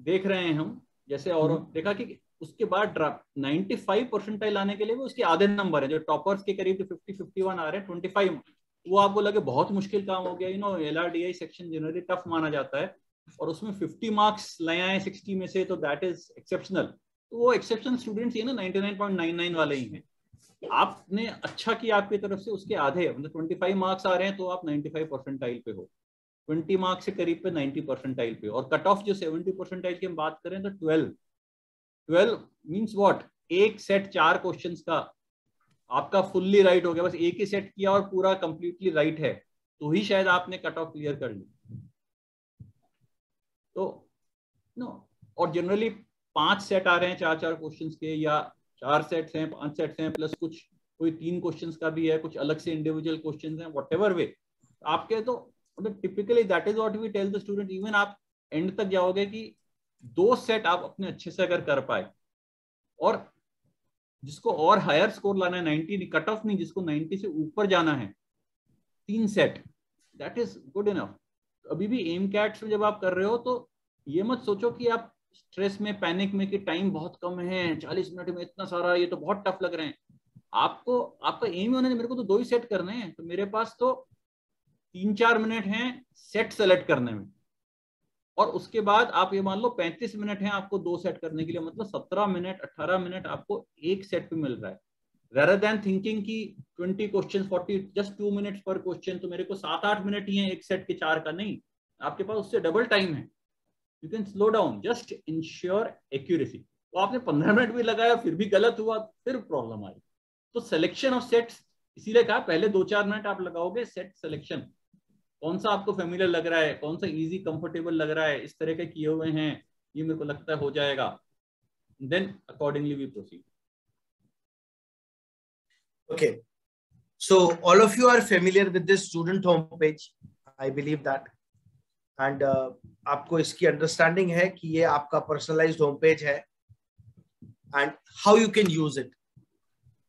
देख रहे हैं हम, जैसे और देखा कि उसके बाद 95 परसेंटाइल आने के लिए भी उसके आधे नंबर है, जो टॉपर्स के करीब जो 50-51 आ रहे हैं, 25 वो आपको लगे बहुत मुश्किल काम हो गया। LRDI सेक्शन जनरली टफ माना जाता है, और उसमें 50 मार्क्स ले आए 60 में से, तो दैट इज एक्सेप्शनल। तो वो एक्सेप्शनल स्टूडेंट्स ये ना 99.99 वाले ही हैं। आपने अच्छा किया आपकी तरफ से, उसके आधे मतलब 25 मार्क्स आ रहे हैं तो आप 95 परसेंटाइल पे हो, 20 मार्क्स से करीब पे 90 परसेंटाइल पे। और कट ऑफ जो 70 परसेंटाइल की हम बात करें तो 12 मीन्स व्हाट, एक सेट 4 क्वेश्चंस का आपका फुल्ली राइट हो गया, बस एक ही सेट किया और पूरा कंप्लीटली राइट है, तो ही शायद आपने कट ऑफ क्लियर कर ली। तो और जनरली 5 सेट आ रहे हैं 4-4 क्वेश्चंस के, या 4 सेट्स हैं 5 सेट्स हैं, प्लस कुछ कोई 3 क्वेश्चंस का भी है, कुछ अलग से इंडिविजुअल क्वेश्चंस हैं, व्हाटएवर वे आपके। तो मतलब typically that is what we tell the student, even आप एंड तक जाओगे कि 2 सेट आप अपने अच्छे से अगर कर पाए, और जिसको और हायर स्कोर लाना है 90 कट ऑफ नहीं, जिसको 90 से ऊपर जाना है 3 set, that is good enough. अभी भी एम कैट्स में जब आप कर रहे हो तो ये मत सोचो कि आप स्ट्रेस में, पैनिक में कि टाइम बहुत कम है, 40 मिनट में इतना सारा, ये तो बहुत टफ लग रहे हैं। आपको आपका एम होने, मेरे को तो 2 ही सेट करने हैं, तो मेरे पास तो 3-4 मिनट हैं सेट सेलेक्ट करने में, और उसके बाद आप ये मान लो 35 मिनट हैं आपको 2 सेट करने के लिए, मतलब 17 मिनट 18 मिनट आपको एक सेट पे मिल रहा है, rather than thinking कि 20 क्वेश्चन 40 जस्ट 2 मिनट्स पर क्वेश्चन, तो मेरे को 7-8 मिनट ही है एक सेट के 4 का। नहीं, आपके पास उससे डबल टाइम है, you can slow down, just ensure accuracy. तो आपने 15 मिनट भी लगाया फिर भी गलत हुआ, फिर प्रॉब्लम आई। तो सिलेक्शन ऑफ सेट्स, इसीलिए कहा पहले 2-4 मिनट आप लगाओगे सेट सिलेक्शन, कौन सा आपको फेमिलियर लग रहा है, कौन सा इजी कंफर्टेबल लग रहा है, इस तरह के किए हुए हैं, ये मेरे को लगता है हो जाएगा, then accordingly we proceed. Okay, so all of you are familiar with this student homepage, I believe that, and आपको इसकी अंडरस्टैंडिंग है कि ये आपका पर्सनलाइज्ड होम पेज है। and how you can use it.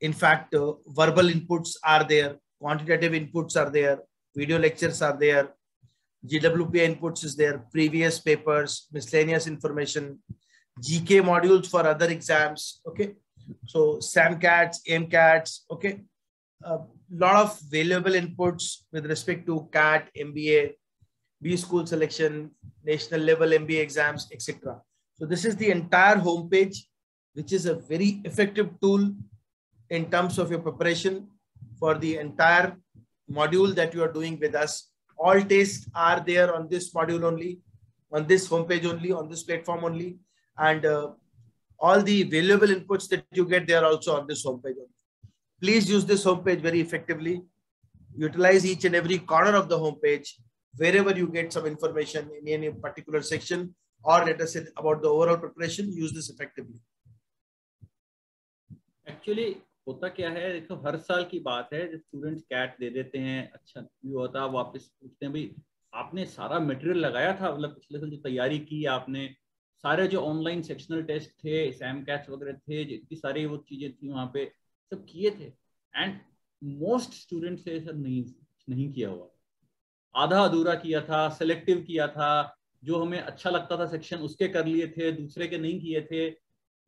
In fact, verbal inputs are there, quantitative inputs are there, video lectures are there, GWP inputs is there, previous papers, miscellaneous information, GK modules for other exams. Okay, so SAMCATs, AIMCATs. Okay, a lot of valuable inputs with respect to CAT, MBA, B school selection, national level MBA exams, etc. So this is the entire homepage, which is a very effective tool in terms of your preparation for the entire module that you are doing with us. All tests are there on this module only, on this homepage only, on this platform only, and all the valuable inputs that you get, they are also on this homepage only. Please use this homepage very effectively. Utilize each and every corner of the homepage wherever you get some information in any particular section, or let us say about the overall preparation. Use this effectively. Actually होता क्या है, देखो हर साल की बात है, जब students cat दे देते हैं, अच्छा व्यू होता है, वापस पूछते हैं भाई आपने सारा मटेरियल लगाया था, मतलब पिछले साल जो तैयारी की आपने, सारे जो ऑनलाइन सेक्शनल टेस्ट थे, सैम कैट्स वगैरह थे, जितनी सारी वो चीजें थी वहाँ पे सब किए थे, एंड मोस्ट स्टूडेंट्स से सब नहीं किया हुआ, आधा अधूरा किया था, सेलेक्टिव किया था, जो हमें अच्छा लगता था सेक्शन उसके कर लिए थे, दूसरे के नहीं किए थे.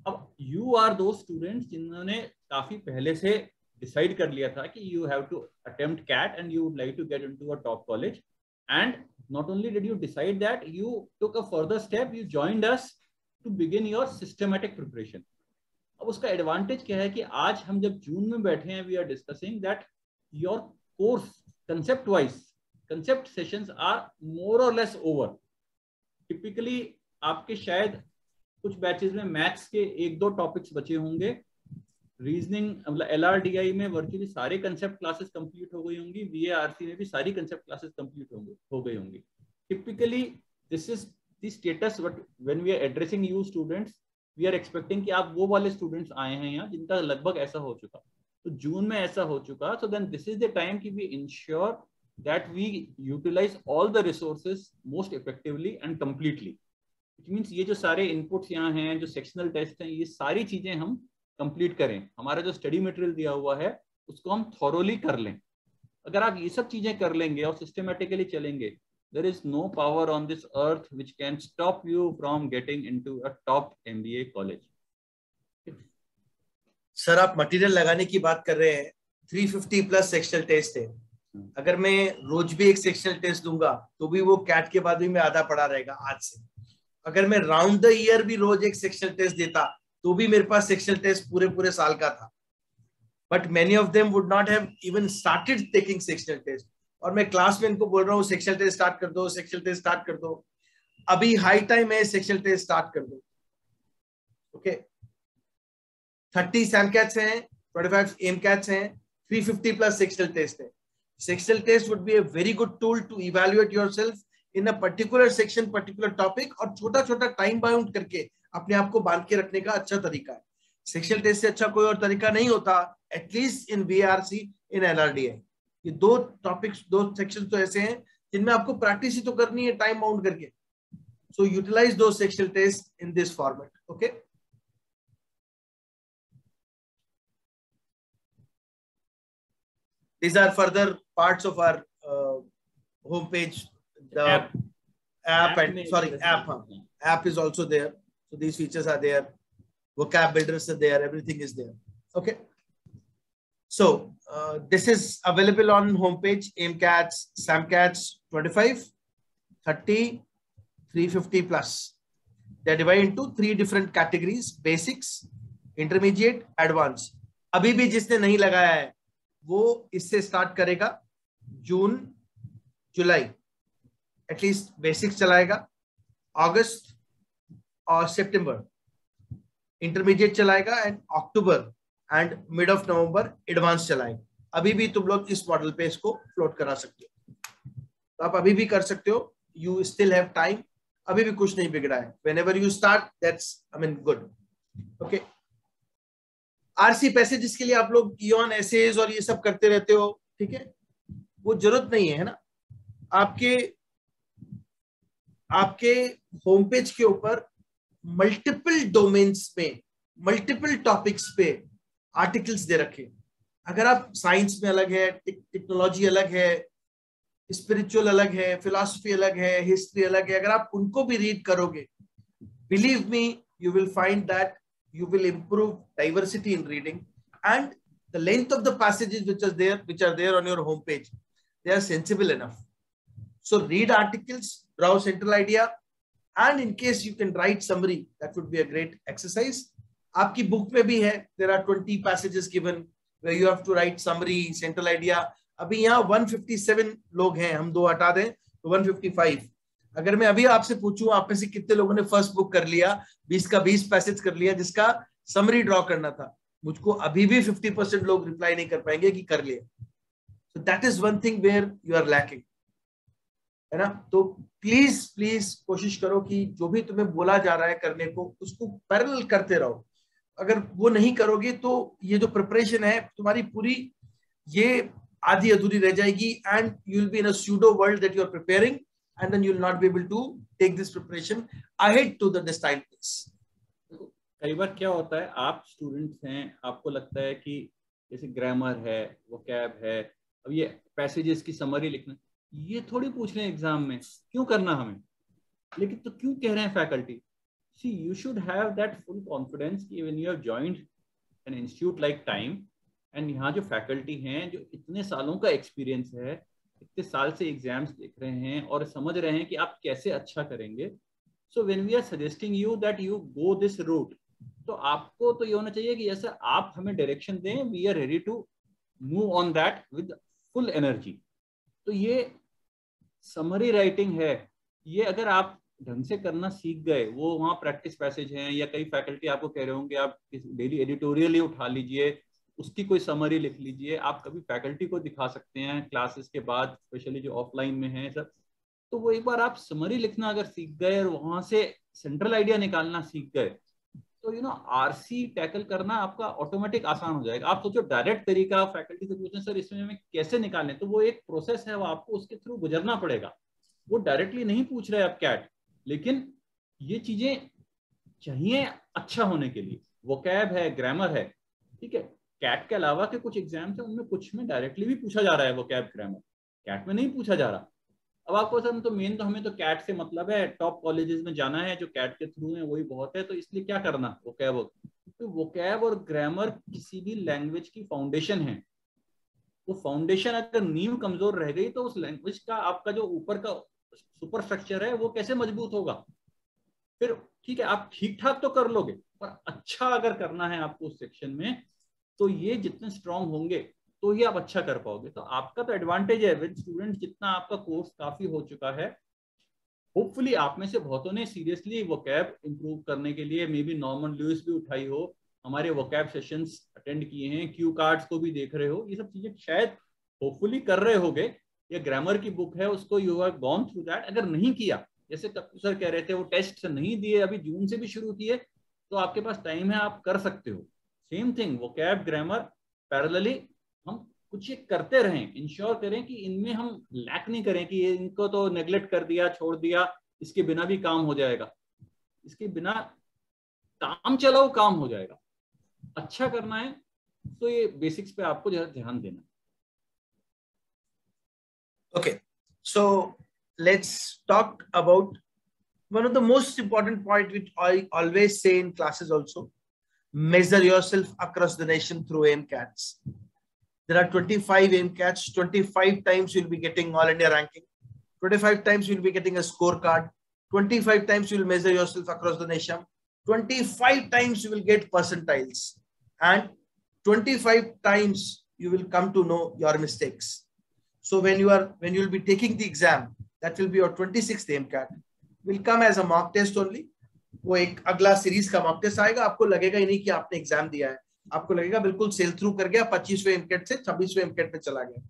अब यू आर दो स्टूडेंट्स जिन्होंने काफी पहले से डिसाइड कर लिया था कि you have to attempt CAT and you would like to get into a top college, and not only did you decide that, you took a further step, you joined us to begin your systematic preparation. अब उसका advantage क्या है कि आज हम जब जून में बैठे हैं, we are discussing that your course concept wise, concept sessions are more और लेस ओवर. टिपिकली आपके शायद कुछ बैचेस में मैथ्स के 1-2 टॉपिक्स बचे होंगे, रीजनिंग मतलब LRDI में वर्चुअली सारे कंसेप्ट क्लासेस कंप्लीट हो गई होंगी, VARC में भी सारी कंसेप्ट क्लासेस कंप्लीट हो गई होंगी. Typically this is the status but when we are addressing you students, we are expecting कि आप वो वाले स्टूडेंट्स आए हैं यहाँ जिनका लगभग ऐसा हो चुका. तो जून में ऐसा हो चुका, so then this is the time कि we ensure that we utilize all the resources most effectively and completely. It means ये जो सारे इनपुट्स यहाँ हैं, जो सेक्शनल टेस्ट हैं, ये सारी चीजें हम कंप्लीट करें, हमारा जो स्टडी मटेरियल दिया हुआ है उसको हम थॉरोली कर लें. अगर आप ये सब चीजें कर लेंगे और सिस्टमेटिकली चलेंगे, there is no power on this earth which can stop you from getting into a top MBA college. Sir आप मटेरियल लगाने की बात कर रहे हैं, 350 प्लस सेक्शनल टेस्ट है. अगर मैं रोज भी एक सेक्शनल टेस्ट दूंगा तो भी वो कैट के बाद भी मैं आधा पढ़ा रहेगा आज से. अगर मैं राउंड द ईयर भी रोज एक सेक्शनल टेस्ट देता तो भी मेरे पास सेक्शनल टेस्ट पूरे साल का था. But many of them would not have even started taking sectional test. और मैं क्लास में इनको बोल रहा हूँ सेक्शनल टेस्ट स्टार्ट कर दो, सेक्शनल टेस्ट स्टार्ट कर दो, अभी हाई टाइम है, सेक्शनल टेस्ट स्टार्ट कर दो. ओके, 30 SAMCATs हैं, 25 AIMCATs हैं, 350 प्लस सेक्शनल टेस्ट है. Sectional test would be a very good tool to evaluate yourself in a particular section, particular topic, और छोटा छोटा टाइम बाउंड करके अपने आप को बांध के रखने का अच्छा तरीका है. सेक्शनल टेस्ट से अच्छा कोई और तरीका नहीं होता, at least in VARC, in LRDI. ये 2 टॉपिक्स, 2 सेक्शन तो ऐसे हैं जिनमें आपको प्रैक्टिस ही तो करनी है टाइम बाउंड करके. सो यूटिलाइज दो sectional test in this format. Okay, these are further parts of our homepage. The app is also there. So these features are there. Vocab builders are there. Everything is there. Okay. So this is available on homepage. AIMCATs, SAMCATs 25, 30, 350 plus. They are divided into 3 different categories: basics, intermediate, advanced. अभी भी जिसने नहीं लगाया है वो इससे start करेगा. जून, जुलाई at least basics चलाएगा, अगस्त और सितंबर इंटरमीडिएट चलाएगा, and October and mid of November advance चलाएगा. अभी भी तुम लोग इस मॉडल पे इसको फ्लोट करा सकते हो, तो आप अभी भी कर सकते हो. यू स्टिल हैव टाइम, अभी भी कुछ नहीं बिगड़ा है. Whenever you start, that's I mean good. Okay, RC passages के लिए आप लोग इयन एसेज और ये सब करते रहते हो, ठीक है, वो जरूरत नहीं है ना. आपके होम पेज के ऊपर मल्टीपल डोमेन्स में मल्टीपल टॉपिक्स पे आर्टिकल्स दे रखे। अगर आप साइंस में अलग है, टेक्नोलॉजी अलग है, स्पिरिचुअल अलग है, फिलॉसफी अलग है, हिस्ट्री अलग है, अगर आप उनको भी रीड करोगे, believe me, you will find that you will improve diversity in reading, and the length of the passages which are there on your homepage, they are sensible enough. So read articles, browse central idea, and in case you can write summary, that would be a great exercise. आपकी book में भी है, there are 20 passages given where you have to write summary, central idea. अभी यहाँ 157 लोग हैं, हम 2 हटा दें तो 155. अगर मैं अभी आपसे पूछूं आप में से कितने लोगों ने फर्स्ट बुक कर लिया, 20 का 20 पैसेज कर लिया जिसका समरी ड्रॉ करना था, मुझको अभी भी 50% लोग रिप्लाई नहीं कर पाएंगे कि कर लिया. So that is one thing where you are lacking, है ना. तो प्लीज प्लीज कोशिश करो कि जो भी तुम्हें बोला जा रहा है करने को, उसको पैरेलल करते रहो. अगर वो नहीं करोगे तो ये जो प्रिपरेशन है तुम्हारी पूरी, ये आधी अधूरी रह जाएगी, and you will be in a pseudo world that you are preparing, and then you will not be able to take this preparation ahead to the destined place. कई बार क्या होता है, आप स्टूडेंट्स हैं, आपको लगता है कि जैसे ग्रामर है, वोकैब है, अब ये पैसेजेस की समरी लिखना, ये थोड़ी पूछ रहे हैं एग्जाम में, क्यों करना हमें. लेकिन तो क्यों कह रहे हैं faculty, see you should have that full confidence कि when you have joined an institute like time, and यहाँ जो फैकल्टी हैं जो इतने सालों का एक्सपीरियंस है, इतने साल से एग्जाम्स देख रहे हैं और समझ रहे हैं कि आप कैसे अच्छा करेंगे. So when we are suggesting you that you go this route, तो आपको तो ये होना चाहिए कि जैसे आप हमें डायरेक्शन दें, we are ready to move on that with full energy. तो ये समरी राइटिंग है, ये अगर आप ढंग से करना सीख गए, वो वहाँ प्रैक्टिस पैसेज हैं, या कई फैकल्टी आपको कह रहे होंगे आप डेली एडिटोरियल ही उठा लीजिए, उसकी कोई समरी लिख लीजिए, आप कभी फैकल्टी को दिखा सकते हैं क्लासेस के बाद, स्पेशली जो ऑफलाइन में है सब. तो वो एक बार आप समरी लिखना अगर सीख गए और वहां से सेंट्रल आइडिया निकालना सीख गए, तो यू नो आरसी टैकल करना आपका ऑटोमेटिक आसान हो जाएगा. आप सोचो डायरेक्ट तरीका फैकल्टी से पूछें, सर इसमें हमें कैसे निकालें, तो वो एक प्रोसेस है, वो आपको उसके थ्रू गुजरना पड़ेगा. वो डायरेक्टली नहीं पूछ रहे आप कैट, लेकिन ये चीजें चाहिए अच्छा होने के लिए. वोकैब है, ग्रामर है, ठीक है. कैट के अलावा के कुछ एग्जाम्स हैं, उनमें कुछ में डायरेक्टली भी पूछा जा रहा है वो कैट ग्रामर, कैट में नहीं पूछा जा रहा. अब आपको सर तो मेन तो हमें तो कैट से मतलब है, टॉप कॉलेजेस में जाना है, जो कैट के थ्रू है वही बहुत है, तो इसलिए क्या करना वोकैब. तो वोकैब और ग्रामर किसी भी लैंग्वेज की फाउंडेशन है. वो फाउंडेशन अगर नींव कमजोर रह गई तो उस लैंग्वेज का आपका जो ऊपर का सुपर स्ट्रक्चर है वो कैसे मजबूत होगा. फिर ठीक है आप ठीक ठाक तो कर लोगे, पर अच्छा अगर करना है आपको उस सेक्शन में, तो ये जितने स्ट्रांग होंगे तो ही आप अच्छा कर पाओगे. तो आपका तो एडवांटेज है विद स्टूडेंट, जितना आपका कोर्स काफी हो चुका है. होपफुली आप में से बहुतों ने सीरियसली वोकैब इंप्रूव करने के लिए मे बी नॉर्मन लुइस भी उठाई हो, हमारे वोकैब सेशंस अटेंड किए हैं, क्यू कार्ड्स को भी देख रहे हो, ये सब चीजें शायद होपफुली कर रहे होगे. ये ग्रामर की बुक है, उसको you have gone through that. अगर नहीं किया, जैसे कपिल सर कह रहे थे वो टेस्ट नहीं दिए, अभी जून से भी शुरू किए, तो आपके पास टाइम है, आप कर सकते हो. Same thing vocab grammar parallelly हम कुछ ये करते रहें, इंश्योर करें कि इनमें हम लैक नहीं करें कि इनको तो नेग्लेक्ट कर दिया, छोड़ दिया, इसके बिना भी काम हो जाएगा. इसके बिना काम चलाओ काम हो जाएगा. अच्छा करना है तो ये बेसिक्स पे आपको जरा ध्यान देना. Okay, so let's talk about one of the most important point which I always say in classes also. Measure yourself across the nation through AIMCATs. There are 25 AIMCATs. 25 times you'll be getting all India ranking. 25 times you'll be getting a scorecard. 25 times you'll measure yourself across the nation. 25 times you will get percentiles. And 25 times you will come to know your mistakes. So when you'll be taking the exam, that will be your 26th AIMCAT. Will come as a mock test only. वो एक अगला series का mock test आएगा, आपको लगेगा ही नहीं कि आपने एग्जाम दिया है, आपको लगेगा बिल्कुल सेल थ्रू कर गया, 25वें एमकेट से 26वें एमकेट पे चला गया.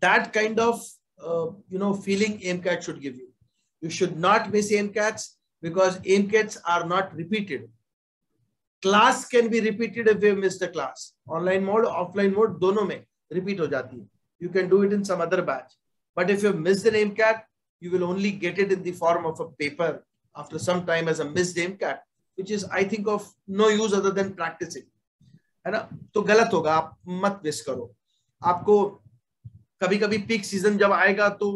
That kind of feeling AIMCAT should give you. You should not miss AIMCATs because AIMCATs are not repeated. Class can be repeated if you miss the class. Online mode offline mode दोनों में repeat हो जाती है. You can do it in some other batch, but if you miss the AIMCAT you will only get it in the form of a paper after some time as a missed AIMCAT. which is I think of no use other than practicing, है ना, तो गलत होगा, आप मत waste करो। आपको कभी कभी पीक सीजन जब आएगा तो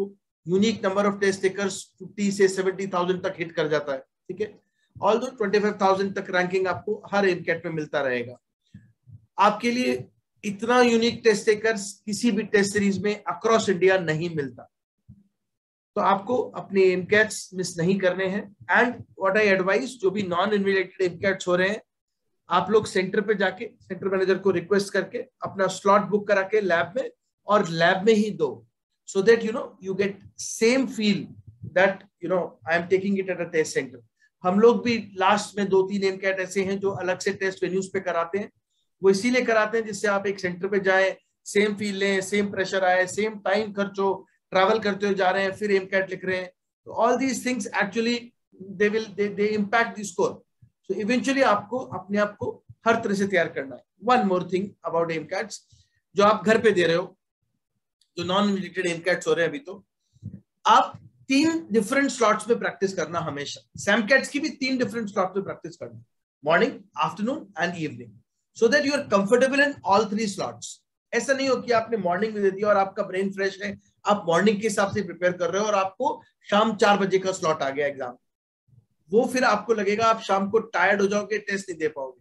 unique number of test takers 50 से 70,000 तक हिट कर जाता है, ठीक है। ऑल्दो 25,000 तक रैंकिंग आपको हर एमकैट में मिलता रहेगा। आपके लिए इतना यूनिक टेस्ट टेकर्स किसी भी टेस्ट सीरीज में अक्रॉस इंडिया नहीं मिलता, तो आपको अपने एमकैट्स मिस नहीं करने हैं। एंड व्हाट आई एडवाइस, जो भी नॉन इन्विजिलेटेड एमकैट्स हो रहे हैं, आप लोग सेंटर पे जाके सेंटर मैनेजर को रिक्वेस्ट करके अपना स्लॉट बुक करा के लैब में, और लैब में ही दो, so that you get same feel that I am taking it at a test center. हम लोग भी लास्ट में 2-3 एमकैट ऐसे हैं जो अलग से टेस्ट वेन्यूज पे कराते हैं, वो इसीलिए कराते हैं जिससे आप एक सेंटर पे जाएं, सेम फील लें, सेम प्रेशर आए, सेम टाइम खर्च हो, ट्रैवल करते हुए जा रहे हैं फिर एमकैट लिख रहे हैं, तो all these things actually they impact the score. So eventually आपको अपने आप को हर तरह से तैयार करना है। वन मोर थिंग अबाउट एमकैट्स, जो आप घर पे दे रहे हो, जो नॉन इन्विजिलेटेड एमकैट्स हो रहे हैं अभी, तो आप 3 डिफरेंट स्लॉट्स में प्रैक्टिस करना हमेशा। सैमकैट्स की भी 3 डिफरेंट स्लॉट्स में प्रैक्टिस करना, morning, afternoon and evening, so that you are comfortable in all 3 slots. ऐसा नहीं हो कि आपने मॉर्निंग में दे दिया और आपका ब्रेन फ्रेश है, आप मॉर्निंग के हिसाब से प्रिपेयर कर रहे हो और आपको शाम 4 बजे का स्लॉट आ गया एग्जाम, वो फिर आपको लगेगा आप शाम को टायर्ड हो जाओगे, टेस्ट नहीं दे पाओगे।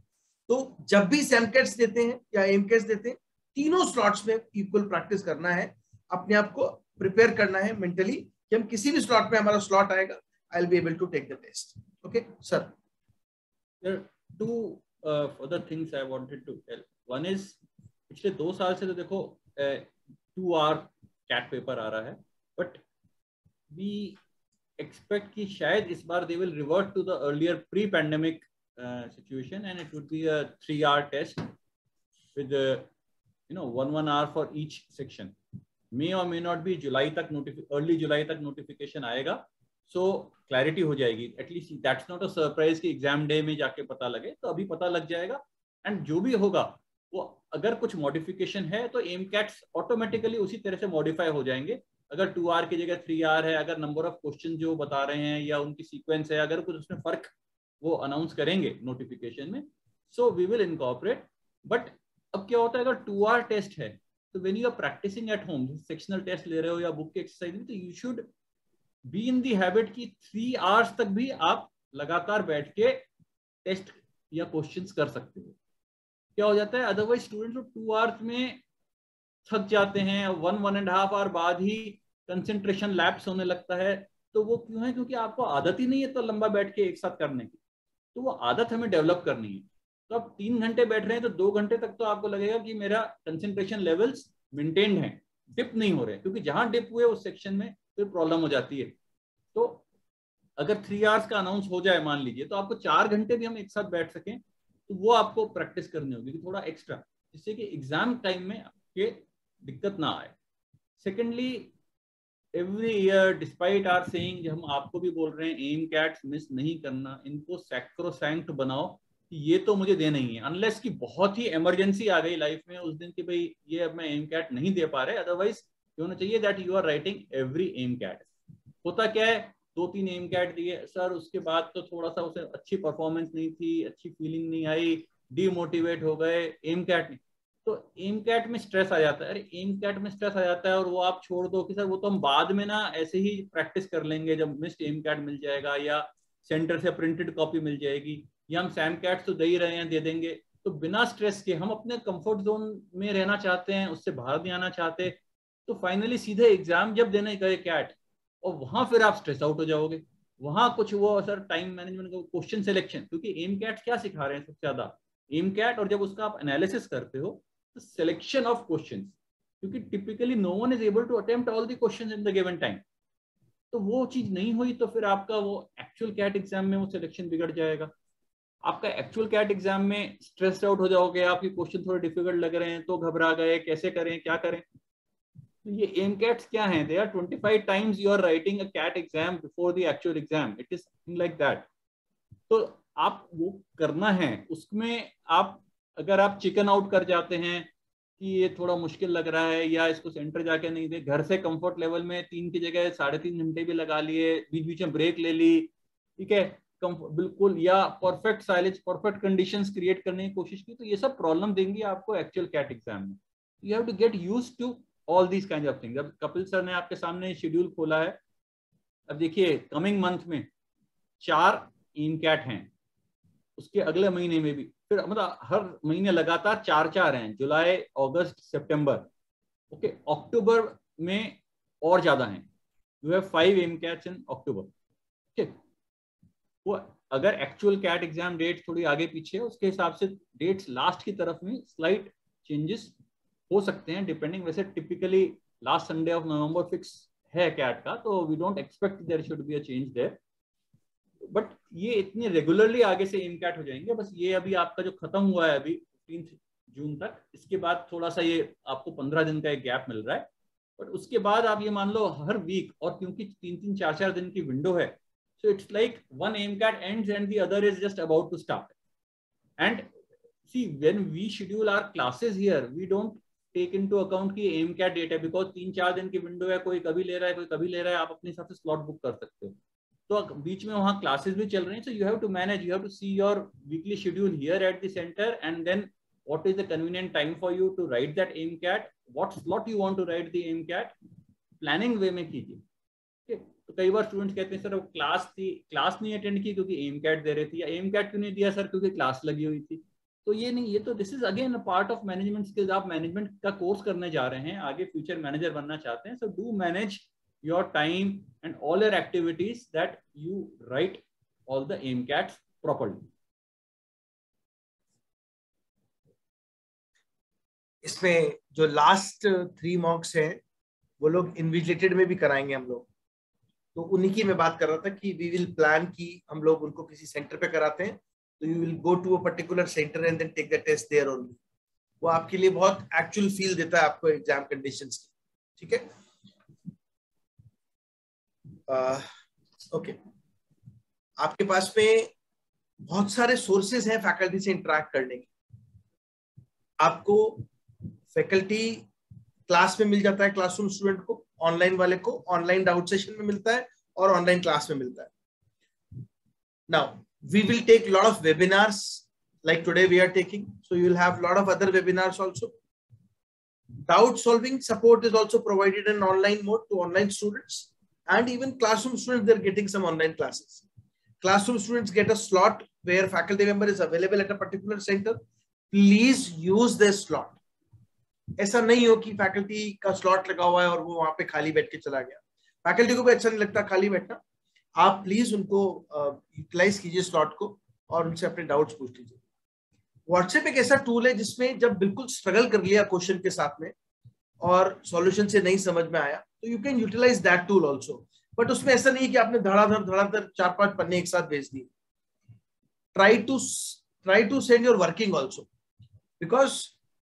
तो जब भी सैमकैट्स देते हैं या एमकैट्स देते हैं, तीनों स्लॉट्स में इक्वल प्रैक्टिस करना है, अपने आप को प्रिपेयर करना है मेंटली कि हम किसी भी स्लॉट में हमारा स्लॉट आएगा, I will be able to take the test. Okay sir. There are two other things I wanted to tell. One is, पिछले 2 साल से तो देखो 2 hour कैट पेपर आ रहा है, बट वी एक्सपेक्ट कि शायद इस बार they will revert to the earlier pre pandemic situation and it would be a 3 hour test with 1 hour for each section. May और मे नॉट बी जुलाई तक early जुलाई तक notification आएगा, सो क्लैरिटी हो जाएगी। At least that's not a surprise कि exam day में जाके पता लगे, तो अभी पता लग जाएगा। एंड जो भी होगा वो, अगर कुछ मॉडिफिकेशन है तो एमकैट्स ऑटोमेटिकली उसी तरह से मॉडिफाई हो जाएंगे। अगर 2 hour की जगह 3 hour है, अगर नंबर ऑफ क्वेश्चन जो बता रहे हैं या उनकी सीक्वेंस है, अगर कुछ उसमें फर्क वो अनाउंस करेंगे नोटिफिकेशन में, so we will incorporate. But अब क्या होता है, अगर 2 hour टेस्ट है, तो when you are practising at home, sectional test ले रहे हो या बुक की एक्सरसाइज, तो you should be in the habit कि 3 hours तक भी आप लगातार बैठ के टेस्ट या क्वेश्चंस कर सकते हो। क्या हो जाता है, अदरवाइज स्टूडेंट्स लोग 2 hours में थक जाते हैं, 1.5 hour बाद ही कंसंट्रेशन लैप्स होने लगता है। तो वो क्यों है, क्योंकि आपको आदत ही नहीं है तो लंबा बैठ के एक साथ करने की, तो वो आदत हमें डेवलप करनी है। तो आप 3 घंटे बैठ रहे हैं तो 2 घंटे तक तो आपको लगेगा कि मेरा कंसंट्रेशन लेवल्स मेंटेन्ड है, डिप नहीं हो रहे, क्योंकि जहां डिप हुए उस सेक्शन में फिर प्रॉब्लम हो जाती है। तो अगर 3 hours का अनाउंस हो जाए मान लीजिए, तो आपको 4 घंटे भी हम एक साथ बैठ सकें, तो वो आपको प्रैक्टिस करनी होगी कि थोड़ा एक्स्ट्रा, जिससे कि एग्जाम टाइम में आपके दिक्कत ना आए। Secondly, every year despite our saying, जो हम आपको भी बोल रहे हैं, एमकैट्स मिस नहीं करना, इनको सैक्रोसैंक्ट बनाओ कि ये तो मुझे देना ही है, अनलेस की बहुत ही इमरजेंसी आ गई लाइफ में उस दिन कि भाई ये अब मैं एमकैट नहीं दे पा रहे। अदरवाइज ये होना चाहिए that you are writing every AIMCAT. होता क्या है, 2-3 एमकैट दिए सर, उसके बाद तो थोड़ा सा उसे अच्छी परफॉर्मेंस नहीं थी, अच्छी फीलिंग नहीं आई, डीमोटिवेट हो गए, एमकैट नहीं। तो एमकैट में स्ट्रेस आ जाता है, अरे एमकैट में स्ट्रेस आ जाता है और वो आप छोड़ दो कि सर वो तो हम बाद में ना ऐसे ही प्रैक्टिस कर लेंगे जब मिस्ड एमकैट मिल जाएगा या सेंटर से प्रिंटेड कॉपी मिल जाएगी, या हम सैमकैट तो दे ही रहे हैं, दे देंगे। तो बिना स्ट्रेस के हम अपने कंफर्ट जोन में रहना चाहते हैं, उससे बाहर नहीं आना चाहते, तो फाइनली सीधे एग्जाम जब देने गए कैट, और वहां फिर आप स्ट्रेस आउट हो जाओगे। वहां कुछ वो सर टाइम मैनेजमेंट का, क्वेश्चन सिलेक्शन, क्योंकि एमकैट क्या सिखा रहे हैं सबसे ज्यादा, एमकैट और जब उसका आप एनालिसिस करते हो तो सिलेक्शन ऑफ क्वेश्चंस, क्योंकि typically no one is able to attempt all the questions in the given time. तो वो चीज नहीं हुई तो फिर आपका वो एक्चुअल कैट एग्जाम में वो सिलेक्शन बिगड़ जाएगा। आपका एक्चुअल कैट एग्जाम में स्ट्रेस्ड आउट हो जाओगे, आपके क्वेश्चन थोड़े डिफिकल्ट लग रहे हैं तो घबरा गए, कैसे करें क्या करें। ये एमकैट्स क्या हैं, they are 25 times you are writing a CAT exam before the actual exam, it is something like that। तो आप वो करना है, उसमें आप अगर आप चिकन आउट कर जाते हैं कि ये थोड़ा मुश्किल लग रहा है या इसको सेंटर जाके नहीं दे, घर से कंफर्ट लेवल में 3 की जगह 3.5 घंटे भी लगा लिए, बीच बीच में ब्रेक ले ली, ठीक है, बिल्कुल, या perfect silage, perfect conditions create करने की कोशिश की, तो ये सब प्रॉब्लम देंगी आपको एक्चुअल कैट एग्जाम में. You have to get used to all these kind of things. अब कपिल सर ने आपके सामने शेड्यूल खोला है. अब देखिए कमिंग मंथ में 4 एम कैट हैं, उसके अगले महीने में भी फिर मतलब हर महीने लगातार 4 हैं, जुलाई, अगस्त, सितंबर. ओके, अक्टूबर में और ज्यादा हैं. You have 5 AIMCATs in October. Okay, वो अगर एक्चुअल कैट एग्जाम डेट थोड़ी आगे पीछे है, उसके हिसाब से डेट्स लास्ट की तरफ में स्लाइट चेंजेस हो सकते हैं डिपेंडिंग. वैसे typically last Sunday of November fix है कैट का, तो we don't expect there should be a change there. But ये इतने रेगुलरली आगे से एम कैट हो जाएंगे. बस ये अभी आपका जो खत्म हुआ है अभी 15 जून तक, इसके बाद थोड़ा सा ये आपको 15 दिन का एक गैप मिल रहा है. बट उसके बाद आप ये मान लो हर वीक, और क्योंकि 3-3, 4-4 दिन की विंडो है, so it's like one AIMCAT ends and the other is just about to start. And see, when we schedule our classes here, we don't take into account कि AIMCAT date है, because 3-4 दिन की window है, कोई कभी ले रहा है, कोई कभी ले रहा है, आप अपने हिसाब से स्लॉट बुक कर सकते हो. तो बीच में वहाँ क्लासेस भी चल रही हैं. So you have to manage, you have to see your weekly schedule here at the center, and then what is the convenient time for you to write that AIMCAT, what slot you want to write the AIMCAT, planning way में कीजिए. तो कई बार students कहते हैं sir वो class नहीं attend की क्योंकि एम कैट दे रही थी, या एम कैट क्यों नहीं दिया सर क्योंकि क्लास लगी हुई थी. तो ये नहीं, ये तो this is again a part of management skills. आप मैनेजमेंट का कोर्स करने जा रहे हैं, आगे फ्यूचर मैनेजर बनना चाहते हैं, so do manage your time and all your activities that you write all the AIMCATs properly. इसमें जो लास्ट 3 मॉक्स हैं वो लोग इन्विजिलेटेड में भी कराएंगे हम लोग. तो उन्हीं की मैं बात कर रहा था कि वी विल प्लान कि हम लोग उनको किसी सेंटर पे कराते हैं, तो you will go to a particular centre and then take the test there only. वो आपके लिए बहुत एक्चुअल फील देता है आपको एग्जाम कंडीशंस की. ठीक है, ओके. आपके पास में बहुत सारे सोर्सेज हैं फैकल्टी से इंटरेक्ट करने के. आपको फैकल्टी क्लास में मिल जाता है, क्लासरूम स्टूडेंट को, ऑनलाइन वाले को ऑनलाइन डाउट सेशन में मिलता है और ऑनलाइन क्लास में मिलता है. Now we will take lot of webinars like today we are taking, so you will have lot of other webinars also. Doubt solving support is also provided in online mode to online students, and even classroom students, they're getting some online classes. Classroom students get a slot where faculty member is available at a particular center. Please use this slot. ऐसा नहीं हो कि faculty का slot लगा हुआ है और वो वहां पे खाली बैठ के चला गया. फैकल्टी को भी अच्छा नहीं लगता खाली बैठना. आप प्लीज उनको यूटिलाइज कीजिए स्लॉट को और उनसे अपने डाउट्स पूछ लीजिए. व्हाट्सएप एक ऐसा टूल है जिसमें जब बिल्कुल स्ट्रगल कर लिया क्वेश्चन के साथ में और सॉल्यूशन से नहीं समझ में आया, तो you can utilise that tool also. But उसमें ऐसा नहीं है कि आपने धड़ाधड़ 4-5 पन्ने एक साथ भेज दिए. Try to send your working also, because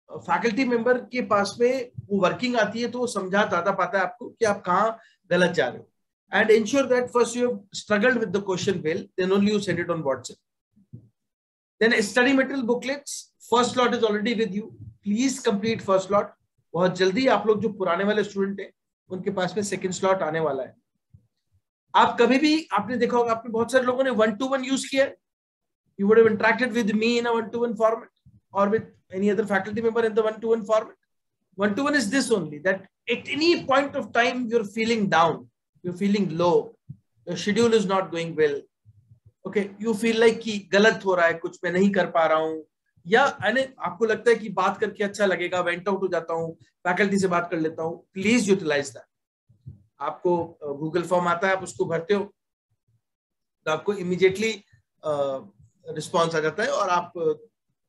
faculty member के पास में वो वर्किंग आती है तो वो समझा ज्यादा पाता है आपको कि आप कहाँ गलत जा रहे हो. And ensure that first you have struggled with the question well, then only you send it on WhatsApp. Then study material booklets, first slot is already with you. Please complete first slot. बहुत जल्दी आप लोग जो पुराने वाले student हैं उनके पास में सेकंड स्लॉट आने वाला है. आप कभी भी आपने देखा होगा, आपने बहुत सारे लोगों ने 1-to-1 यूज किया है. You would have interacted with me in a 1-to-1 format or with any other faculty member in the 1-to-1 format. 1-to-1 is this only, that at any point of time you're feeling down, you're feeling low, your schedule is not going well. Okay, you feel like कि गलत हो रहा है, कुछ मैं नहीं कर पा रहा हूँ, या आपको लगता है कि बात करके अच्छा लगेगा, वेंट आउट हो जाता हूँ, फैकल्टी से बात कर लेता हूँ. Please utilise that. आपको गूगल फॉर्म आता है, आप उसको भरते हो तो आपको इमीडिएटली रिस्पॉन्स आ जाता है और आप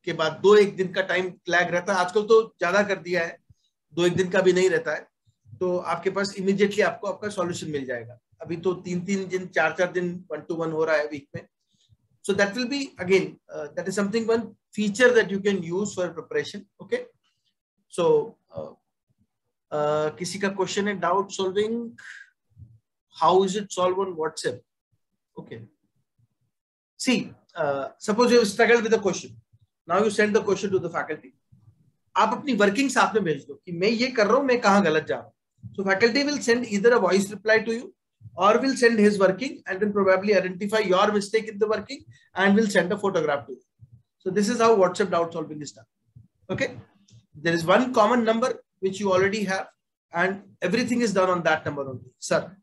के बाद 2-1 दिन का टाइम लैग रहता है. आजकल तो ज्यादा कर दिया है, 2-1 दिन का भी नहीं रहता है. तो आपके पास इमीडिएटली आपको आपका सॉल्यूशन मिल जाएगा. अभी तो 3-3 दिन 4-4 दिन 1-to-1 हो रहा है वीक में. So that will be again, that is something, one feature that you can use for preparation. Okay, so किसी का क्वेश्चन है doubt solving, how is it solved on WhatsApp? Okay, see suppose you struggled with the question, now you send the question to the faculty. आप अपनी working साथ में भेज दो कि मैं ये कर रहा हूं, मैं कहां गलत जा रहा हूं. So faculty will send either a voice reply to you or will send his working and then probably identify your mistake in the working and will send a photograph to you. So this is how WhatsApp doubt solving is done. Okay. There is one common number which you already have and everything is done on that number only. Sir.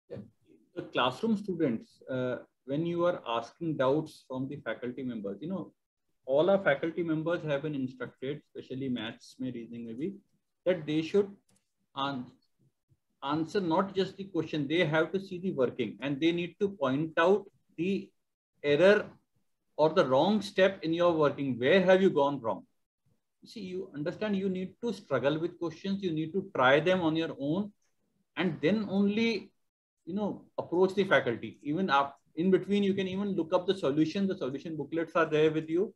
The classroom students, when you are asking doubts from the faculty members, you know, all our faculty members have been instructed, especially maths, reasoning maybe, that they should answer not just the question, they have to see the working and they need to point out the error or the wrong step in your working. Where have you gone wrong? See, you understand, you need to struggle with questions, you need to try them on your own and then only, you know, approach the faculty. Even up in between, you can even look up the solution booklets are there with you.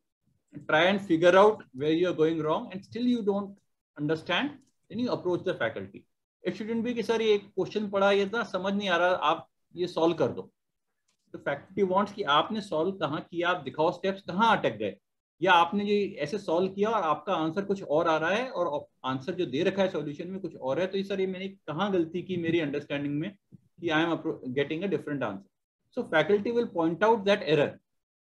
Try and figure out where you're going wrong and still you don't understand, then you approach the faculty. It shouldn't be कि sir ये question पढ़ा ये ना समझ नहीं आ रहा, आप ये सॉल्व कर दो. तो फैकल्टी वांट्स कि आपने सॉल्व कहाँ किया, आप दिखाओ स्टेप्स कहाँ अटक गए, या आपने ये ऐसे सॉल्व किया और आपका आंसर कुछ और आ रहा है और आंसर जो दे रखा है सॉल्यूशन में कुछ और है, तो ये सर ये मैंने कहाँ गलती की मेरी अंडरस्टैंडिंग में कि I am getting a different answer. So faculty will point out that error.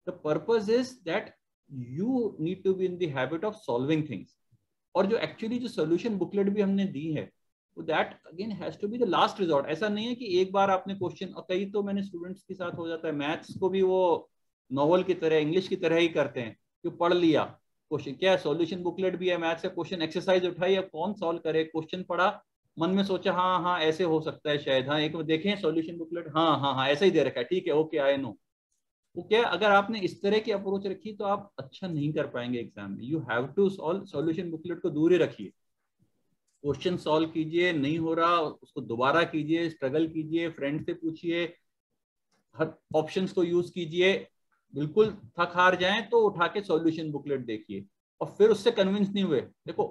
The purpose is that you need to be in the habit of solving things. और जो एक्चुअली जो सोल्यूशन बुकलेट भी हमने दी है, that again has to be the last resort. ऐसा नहीं है कि एक बार आपने क्वेश्चन, और कई तो मैंने स्टूडेंट्स के साथ हो जाता है, मैथ्स को भी वो नॉवल की तरह इंग्लिश की तरह ही करते हैं कि पढ़ लिया क्वेश्चन, क्या सोल्यूशन बुकलेट भी है मैथ्स का, क्वेश्चन एक्सरसाइज उठाई, अब कौन सॉल्व करे, क्वेश्चन पढ़ा, मन में सोचा हाँ हाँ ऐसे हो सकता है शायद, हाँ एक देखें सोल्यूशन बुकलेट, हाँ हाँ हाँ ऐसा ही दे रखा है, ठीक है ओके आई नो. वो क्या, अगर आपने इस तरह की अप्रोच रखी तो आप अच्छा नहीं कर पाएंगे एग्जाम में. You have to solve, solution booklet को दूर ही रखिए, क्वेश्चन सॉल्व कीजिए, नहीं हो रहा उसको दोबारा कीजिए, स्ट्रगल कीजिए, फ्रेंड से पूछिए, हर ऑप्शंस को यूज कीजिए, बिल्कुल थक हार जाएं तो उठा के सॉल्यूशन बुकलेट देखिए, और फिर उससे कन्विंस नहीं हुए, देखो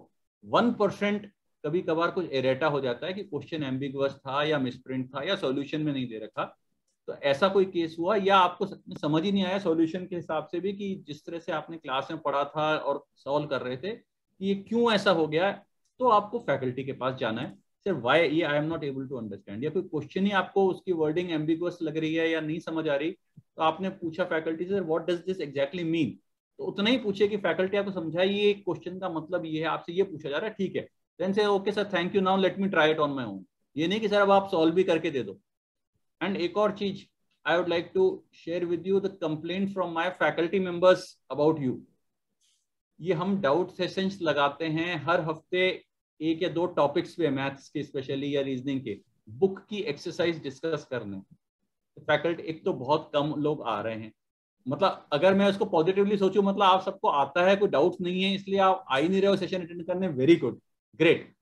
1% कभी कभार कुछ एरेटा हो जाता है कि क्वेश्चन एम्बिगुअस था या मिसप्रिंट था या सॉल्यूशन में नहीं दे रखा, तो ऐसा कोई केस हुआ या आपको समझ ही नहीं आया सॉल्यूशन के हिसाब से भी कि जिस तरह से आपने क्लास में पढ़ा था और सॉल्व कर रहे थे कि ये क्यों ऐसा हो गया, तो आपको फैकल्टी के पास जाना है. सर व्हाई ये I am not able to understand, या कोई क्वेश्चन ही आपको उसकी वर्डिंग एम्बिगुअस लग रही है या नहीं समझ आ रही, तो आपने पूछा फैकल्टी से what does this exactly mean, तो उतना ही पूछे कि फैकल्टी आपको समझाइए क्वेश्चन का मतलब ये है, आपसे ये पूछा जा रहा है, ठीक है, देन से okay sir thank you now let me try it on my own. ये नहीं कि सर अब आप सॉल्व भी करके दे दो. एंड एक और चीज I would like to share with you the complaint from my faculty members about you. ये हम डाउट सेशंस लगाते हैं हर हफ्ते, 1 या 2 टॉपिक्स पे, मैथ्स के स्पेशली या रीजनिंग के, बुक की एक्सरसाइज डिस्कस करने. फैकल्टी एक तो बहुत कम लोग आ रहे हैं, मतलब अगर मैं उसको पॉजिटिवली सोचूं, मतलब आप सबको आता है, कोई डाउट नहीं है, इसलिए आप आ ही नहीं रहे हो सेशन अटेंड करने, वेरी गुड ग्रेट.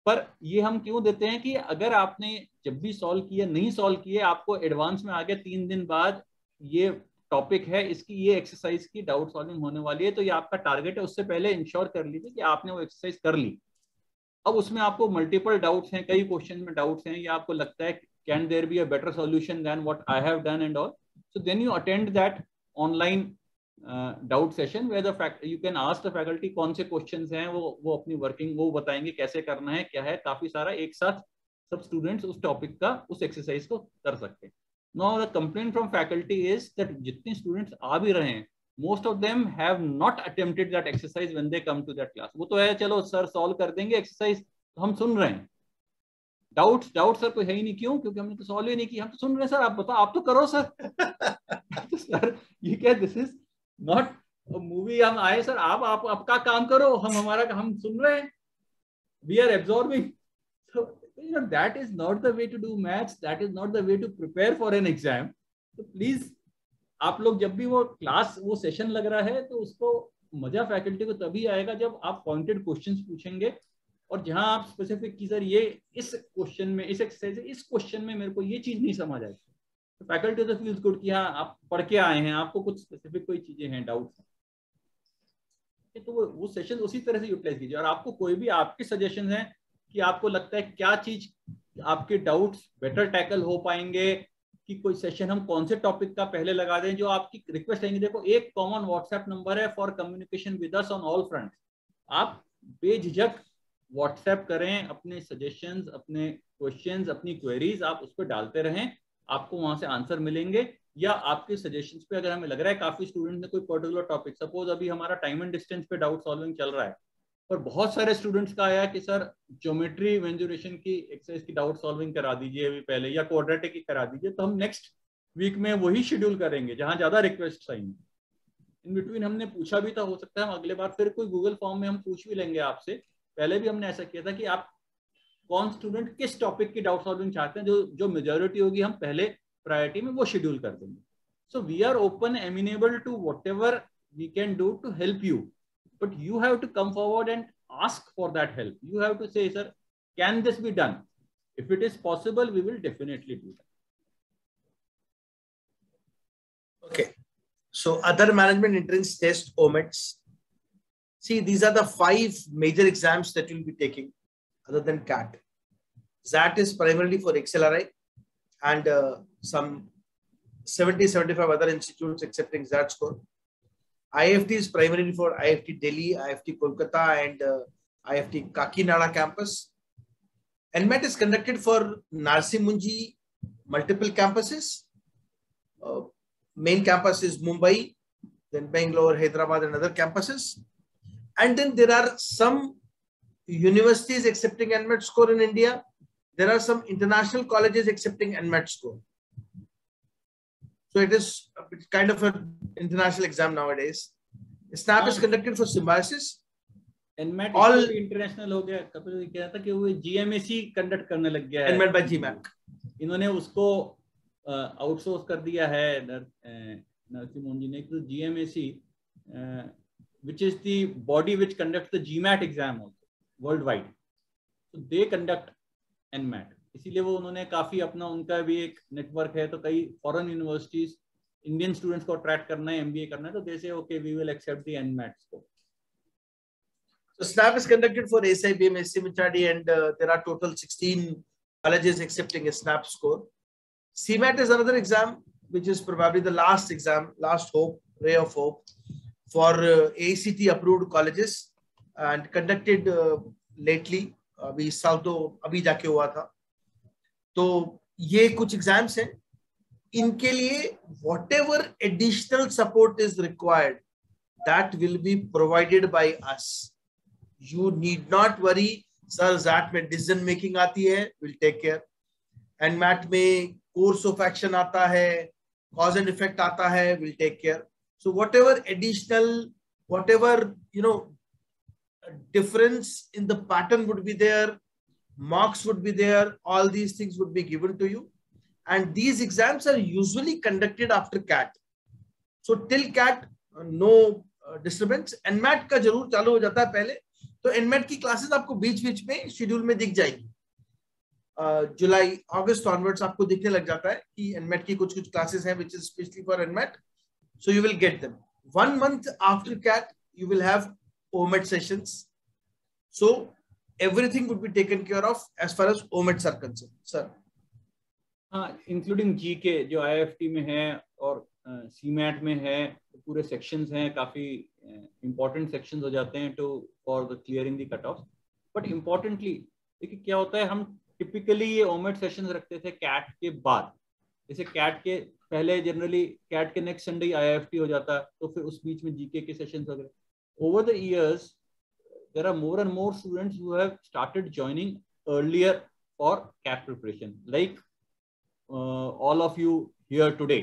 पर ये हम क्यों देते हैं कि अगर आपने जब भी सॉल्व किया, नहीं सॉल्व किए, आपको एडवांस में आ गया 3 दिन बाद ये टॉपिक है, इसकी ये एक्सरसाइज की डाउट सॉल्विंग होने वाली है, तो ये आपका टारगेट है, उससे पहले इंश्योर कर लीजिए कि आपने वो एक्सरसाइज कर ली. अब उसमें आपको मल्टीपल डाउट्स हैं, कई क्वेश्चन में डाउट्स हैं, या आपको लगता है can there be a better solution than what I have done and all, so then you attend that online doubt session where the you can ask the faculty कौन से क्वेश्चंस हैं, वो अपनी वर्किंग वो बताएंगे कैसे करना है, क्या है, काफी सारा एक साथ सब स्टूडेंट्स उस टॉपिक का उस एक्सरसाइज को कर सकते हैं. Now the complaint from faculty is that जितने स्टूडेंट्स आ भी रहे हैं, most of them have not attempted that exercise when they come to that class. वो तो है चलो सर सॉल्व कर देंगे एक्सरसाइज, तो हम सुन रहे हैं, डाउट सर कोई है ही नहीं, क्यों, क्योंकि हमने तो सॉल्व ही नहीं किया, हम तो सुन रहे हैं सर, आप बताओ, आप तो करो सर. तो सर ये क्या, दिस इज नॉट मूवी, हम आए सर आप आपका काम करो, हम सुन रहे हैं, we are absorbing. So that is not the way to do maths, that is not the way to prepare for an exam. So please आप लोग जब भी वो क्लास वो सेशन लग रहा है, तो उसको मजा फैकल्टी को तभी आएगा जब आप पॉइंटेड क्वेश्चंस पूछेंगे, और जहां आप स्पेसिफिक की सर ये इस क्वेश्चन में, इस एक्सरसाइज इस क्वेश्चन में मेरे को ये चीज नहीं समझ आई, तो फैकल्टी तो फील्स गुड कि हाँ आप पढ़ के आए हैं, आपको कुछ स्पेसिफिक कोई चीजें हैं, डाउट्स हैं, तो वो सेशन उसी तरह से यूटिलाइज कीजिए. और आपको कोई भी आपके सजेशन है कि आपको लगता है क्या चीज आपके डाउट्स बेटर टैकल हो पाएंगे, कि कोई सेशन हम कौन से टॉपिक का पहले लगा दें, जो आपकी रिक्वेस्ट रहेंगे. देखो एक कॉमन व्हाट्सएप नंबर है for communication with us on all front, आप बेझिझक व्हाट्सएप करें, अपने सजेशंस, अपने क्वेश्चंस, अपनी क्वेरीज आप उस पर डालते रहें, आपको वहां से आंसर मिलेंगे। या आपके सजेशंस पे अगर हमें लग रहा है काफी स्टूडेंट ने कोई पर्टिकुलर टॉपिक, सपोज अभी हमारा टाइम एंड डिस्टेंस पे डाउट सॉल्विंग चल रहा है, और बहुत सारे स्टूडेंट्स का आया कि सर ज्योमेट्री मेंजुरेशन की एक्सरसाइज की डाउट सॉल्विंग करा दीजिए अभी पहले, या क्वाड्रेटिक की करा दीजिए, तो हम नेक्स्ट वीक में वही शेड्यूल करेंगे जहां ज्यादा रिक्वेस्ट आएंगे। इन बिटवीन हमने पूछा भी था, हो सकता है हम अगले बार फिर कोई गूगल फॉर्म में हम पूछ भी लेंगे आपसे। पहले भी हमने ऐसा किया था कि आप कौन स्टूडेंट किस टॉपिक की डाउट सॉल्विंग चाहते हैं, जो मेजोरिटी होगी हम पहले प्रायोरिटी में वो शेड्यूल कर देंगे। So we are open, amenable to whatever we can do to help you, but you have to come forward and ask for that help. You have to say, sir, can this be done? If it is possible, we will definitely do that. Okay. So other management entrance test, OMETs. See, these are the 5 major exams that you'll be taking other than CAT. XAT is primarily for XLRI and some 70-75 other institutes accepting XAT score. IFT is primarily for IFT Delhi, IFT Kolkata, and IFT Kakinada campus. NMAT is conducted for Narsi Munji multiple campuses. Main campus is Mumbai, then Bangalore, Hyderabad, and other campuses. And then there are some universities accepting NMAT score in India. There are some international colleges accepting NMAT score. So it is kind of an international exam nowadays. SNAP is conducted for Symbiosis. NMAT all international हो गया। कपिल कह रहा था कि वो GMAC conduct करने लग गया है। NMAT by GMAC. इन्होंने उसको आउटसोर्स कर दिया है नरसिम्हा मोहन जी ने। तो GMAC, which is the body which conducts the GMAT exam also worldwide, so they conduct NMAT. इसीलिए वो उन्होंने काफी अपना, उनका भी एक नेटवर्क है, तो कई फॉरेन यूनिवर्सिटीज इंडियन स्टूडेंट्स को अट्रैक्ट करना है, MBA करना है, तो they say okay we will accept the NMAT score. So SNAP is conducted for SI, BM, SMHRD, and there are total 16 colleges accepting a SNAP score. CMAT is another exam which is probably the last exam, last hope, ray of hope for ACT approved colleges and conducted lately. अभी साल तो अभी जाके हुआ था। तो ये कुछ एग्जाम्स हैं, इनके लिए whatever additional support is required, that will be provided by us. You need not worry, sir, ZAT में decision making आती है, we'll take care. NMAT में course of action आता है, cause and effect आता है, we'll take care. So whatever additional, whatever, difference in the pattern would be there, marks would be there, all these things would be given to you. And these exams are usually conducted after CAT. So till CAT, no disturbance. NMAT का जरूर चालू हो जाता है पहले, तो NMAT की classes आपको बीच-बीच में शेड्यूल में दिख जाएगी। जुलाई, अगस्त ऑनवर्ड्स आपको दिखने लग जाता है कि NMAT की कुछ क्लासेस हैं which is specially for NMAT. So you will get them. 1 month after CAT, you will have OMET sessions. So everything would be taken care of as far as OMETs are concerned, sir. हाँ, including GK जो IFT में है और CMAT में है, तो पूरे sections हैं, काफी इंपॉर्टेंट सेक्शंस हो जाते हैं for the clearing the cut off. But importantly देखिए क्या होता है, हम टिपिकली ये OMET सेशंस रखते थे CAT के बाद। जैसे CAT के पहले जनरली CAT के नेक्स्ट संडे IFT हो जाता, तो फिर उस बीच में GK के सेशंस वगैरह। Over the years, there are more and more students who have started joining earlier for CAT preparation, like all of you here today.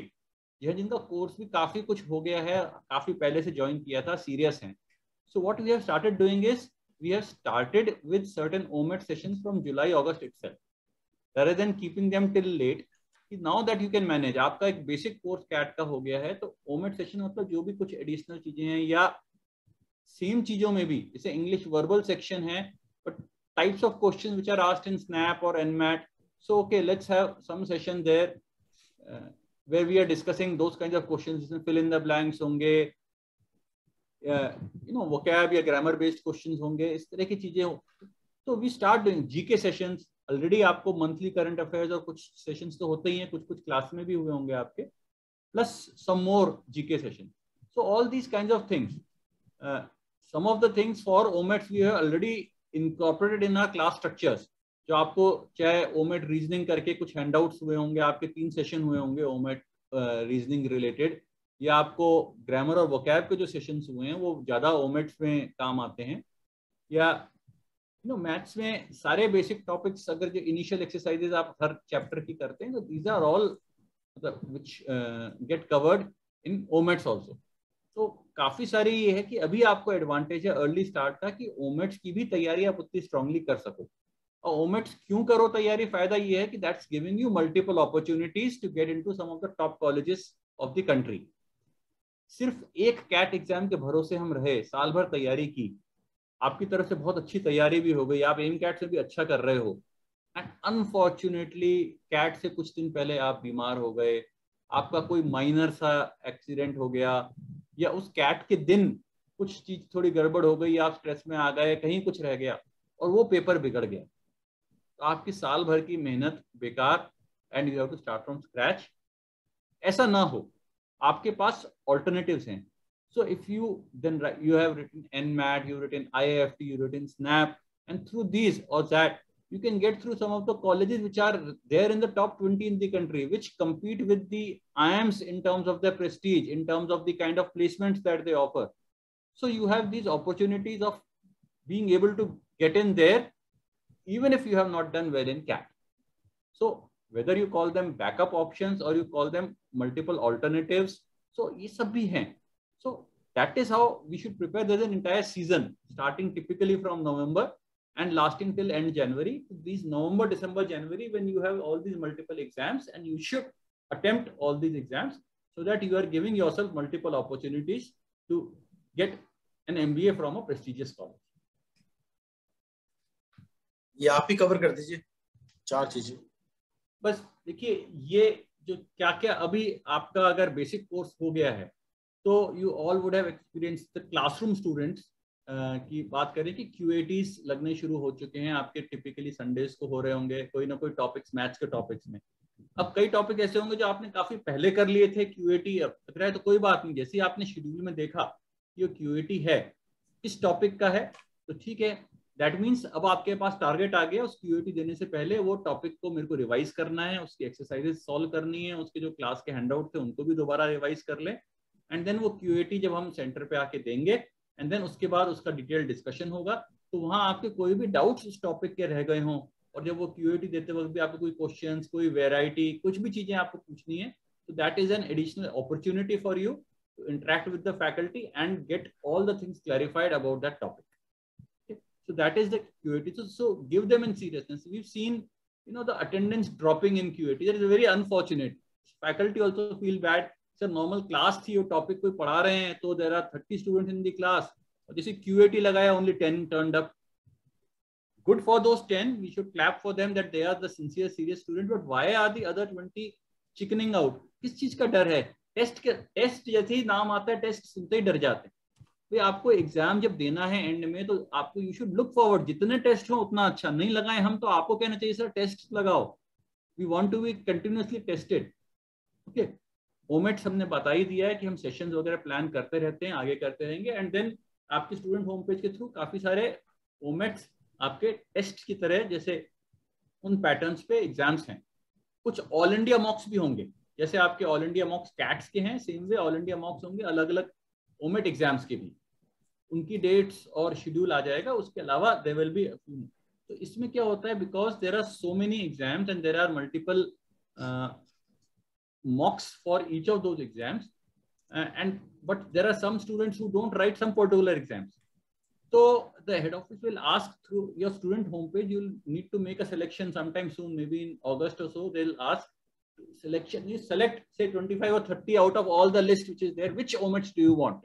यह जिनका कोर्स भी काफी कुछ हो गया है, काफी पहले से ज्वाइन किया था, सीरियस हैं। So what we have started doing is we have started with certain OMET sessions from July, August itself, rather than keeping them till late. Now that you can manage, आपका एक basic course CAT का हो गया है, तो OMET session मतलब जो भी कुछ एडिशनल चीजें हैं या सेम चीजों में भी, जैसे इंग्लिश वर्बल सेक्शन है, but types of questions which are asked in SNAP और NMAT. So okay, let's have some session there where we are discussing those kinds of questions, जिसमें fill in the blanks होंगे, vocab या grammar based questions होंगे, इस तरह की चीजें हो। तो we start doing GK sessions. Already आपको मंथली करंट अफेयर्स और कुछ सेशंस तो होते ही हैं, कुछ क्लास में भी हुए होंगे आपके, plus some more GK session. So all these kinds of things. Some of the things for OMETs we have already incorporated in our class structures, जो आपको चाहे ओमेट रीजनिंग करके कुछ हैंडआउट्स हुए होंगे, आपके 3 सेशन हुए होंगे ओमेट रीजनिंग रिलेटेड, या आपको ग्रामर और वोकैब के जो सेशंस हुए हैं वो ज़्यादा ओमेट्स में काम आते हैं, या मैथ्स में सारे बेसिक टॉपिक्स अगर जो इनिशियल एक्सरसाइजेज आप हर चैप्टर की करते हैं, तो these are all which get covered in OMETs also. तो काफी सारी ये है कि अभी आपको एडवांटेज है अर्ली स्टार्ट का कि ओमेट्स की भी तैयारी आप उतनी स्ट्रांगली कर सको। और ओमेट्स क्यों करो तैयारी, फायदा ये है कि that's giving you multiple opportunities to get into some of the top colleges of the country. सिर्फ एक कैट एग्जाम के भरोसे हम रहे, साल भर तैयारी की, आपकी तरफ से बहुत अच्छी तैयारी भी हो गई, आप एम कैट से भी अच्छा कर रहे हो, एंड अनफॉर्चुनेटली कैट से कुछ दिन पहले आप बीमार हो गए, आपका कोई माइनर सा एक्सीडेंट हो गया, या उस कैट के दिन कुछ चीज थोड़ी गड़बड़ हो गई, आप स्ट्रेस में आ गए, कहीं कुछ रह गया और वो पेपर बिगड़ गया, तो आपकी साल भर की मेहनत बेकार, and you have to start from scratch. ऐसा ना हो, आपके पास ऑल्टरनेटिव्स हैं। So if you then you have written NMAT, you've written IIFT, you've written SNAP, and through these or that, you can get through some of the colleges which are there in the top 20 in the country, which compete with the IIMs in terms of their prestige, in terms of the kind of placements that they offer. So you have these opportunities of being able to get in there, even if you have not done well in CAT. So whether you call them backup options or you call them multiple alternatives, so ये सब भी हैं. So that is how we should prepare. There's an entire season starting typically from November and lasting till end January. These November, December, January, when you have all these multiple exams, and you should attempt all these exams so that you are giving yourself multiple opportunities to get an MBA from a prestigious college. ये आप ही cover कर दीजिए 4 चीजें। बस देखिए, ये जो क्या क्या अभी आपका अगर बेसिक कोर्स हो गया है, तो you all would have experience the classroom students की बात करें कि QATs लगने शुरू हो चुके हैं आपके, टिपिकली संडेज को हो रहे होंगे कोई ना कोई टॉपिक्स, मैथ्स के टॉपिक्स में। अब कई टॉपिक ऐसे होंगे जो आपने काफी पहले कर लिए थे, QAT अब तक रहा है, तो कोई बात नहीं, जैसे ही आपने शेड्यूल में देखा कि ये QAT है, इस टॉपिक का है, तो ठीक है, दैट मीन्स अब आपके पास टारगेट आ गया, उस QAT देने से पहले वो टॉपिक को मेरे को रिवाइज करना है, उसकी एक्सरसाइजेज सॉल्व करनी है, उसके जो क्लास के हैंडआउट थे उनको भी दोबारा रिवाइज कर ले, एंड देन वो QAT जब हम सेंटर पे आके देंगे, एंड देन उसके बाद उसका डिटेल डिस्कशन होगा, तो वहां आपके कोई भी डाउट्स उस टॉपिक के रह गए हों, और जब वो QAT देते वक्त भी आपको कोई क्वेश्चंस, कोई वेराइटी, कुछ भी चीजें आपको पूछनी है, तो that is an additional opportunity for you to interact with the faculty and get all the things clarified about that topic. So that is the QAT. So give them in seriousness. We've seen, the attendance dropping in QAT. That is very unfortunate. Faculty also feel bad. Sir, normal class थी, वो topic कोई पढ़ा रहे हैं, तो there are 30 students in the class, और जैसे QAT लगाया, only 10 turned up. Good for those 10. We should clap for them that they are the sincere, serious students. But why are the other 20 chickening out? किस चीज का डर है? Test जैसे ही नाम आता है, टेस्ट सुनते ही डर जाते हैं। तो आपको एग्जाम जब देना है एंड में, तो आपको यू शुड लुक फॉरवर्ड, जितने टेस्ट हो उतना अच्छा। नहीं लगाए हम, तो आपको कहना चाहिए सर टेस्ट लगाओ, we want to be continuously tested. Okay, OMETs हमने बता ही दिया है कि हम सेशंस वगैरह प्लान करते रहते हैं, आगे करते रहेंगे, एंड देन आपके स्टूडेंट होम पेज के थ्रू काफी सारे ओमेट्स आपके टेस्ट की तरह, जैसे उन पैटर्न्स पे एग्जाम्स हैं। कुछ ऑल इंडिया मॉक्स भी होंगे, जैसे आपके ऑल इंडिया मॉक्स कैट्स के हैं, सेम वे ऑल इंडिया मॉक्स होंगे अलग अलग ओमेट एग्जाम्स के भी, उनकी डेट्स और शेड्यूल आ जाएगा। उसके अलावा देयर विल बी, तो इसमें क्या होता है, because there are so many exams and there are multiple mocks for each of those exams, but there are some students who don't write some particular exams, so the head office will ask through your student homepage, you'll need to make a selection sometime soon, maybe in August or so. They'll ask selection, you select say 25 or 30 out of all the list which is there, which omits do you want,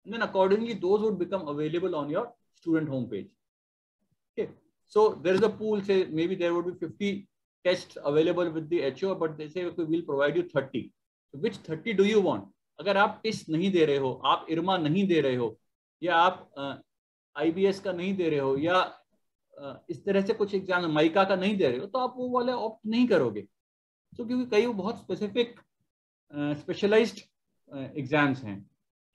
and then accordingly those would become available on your student homepage. Okay, so there is a pool, say maybe there would be 50 tests available with the HO, but they say okay, we'll provide you 30. So which 30 do you want? अगर आप test नहीं दे रहे हो, आप इरमा नहीं दे रहे हो, या आप IBS का नहीं दे रहे हो, या इस तरह से कुछ एग्जाम माइका का नहीं दे रहे हो, तो आप वो वाले ऑप्ट नहीं करोगे। तो क्योंकि कई बहुत स्पेसिफिक स्पेशलाइज्ड एग्जाम्स हैं,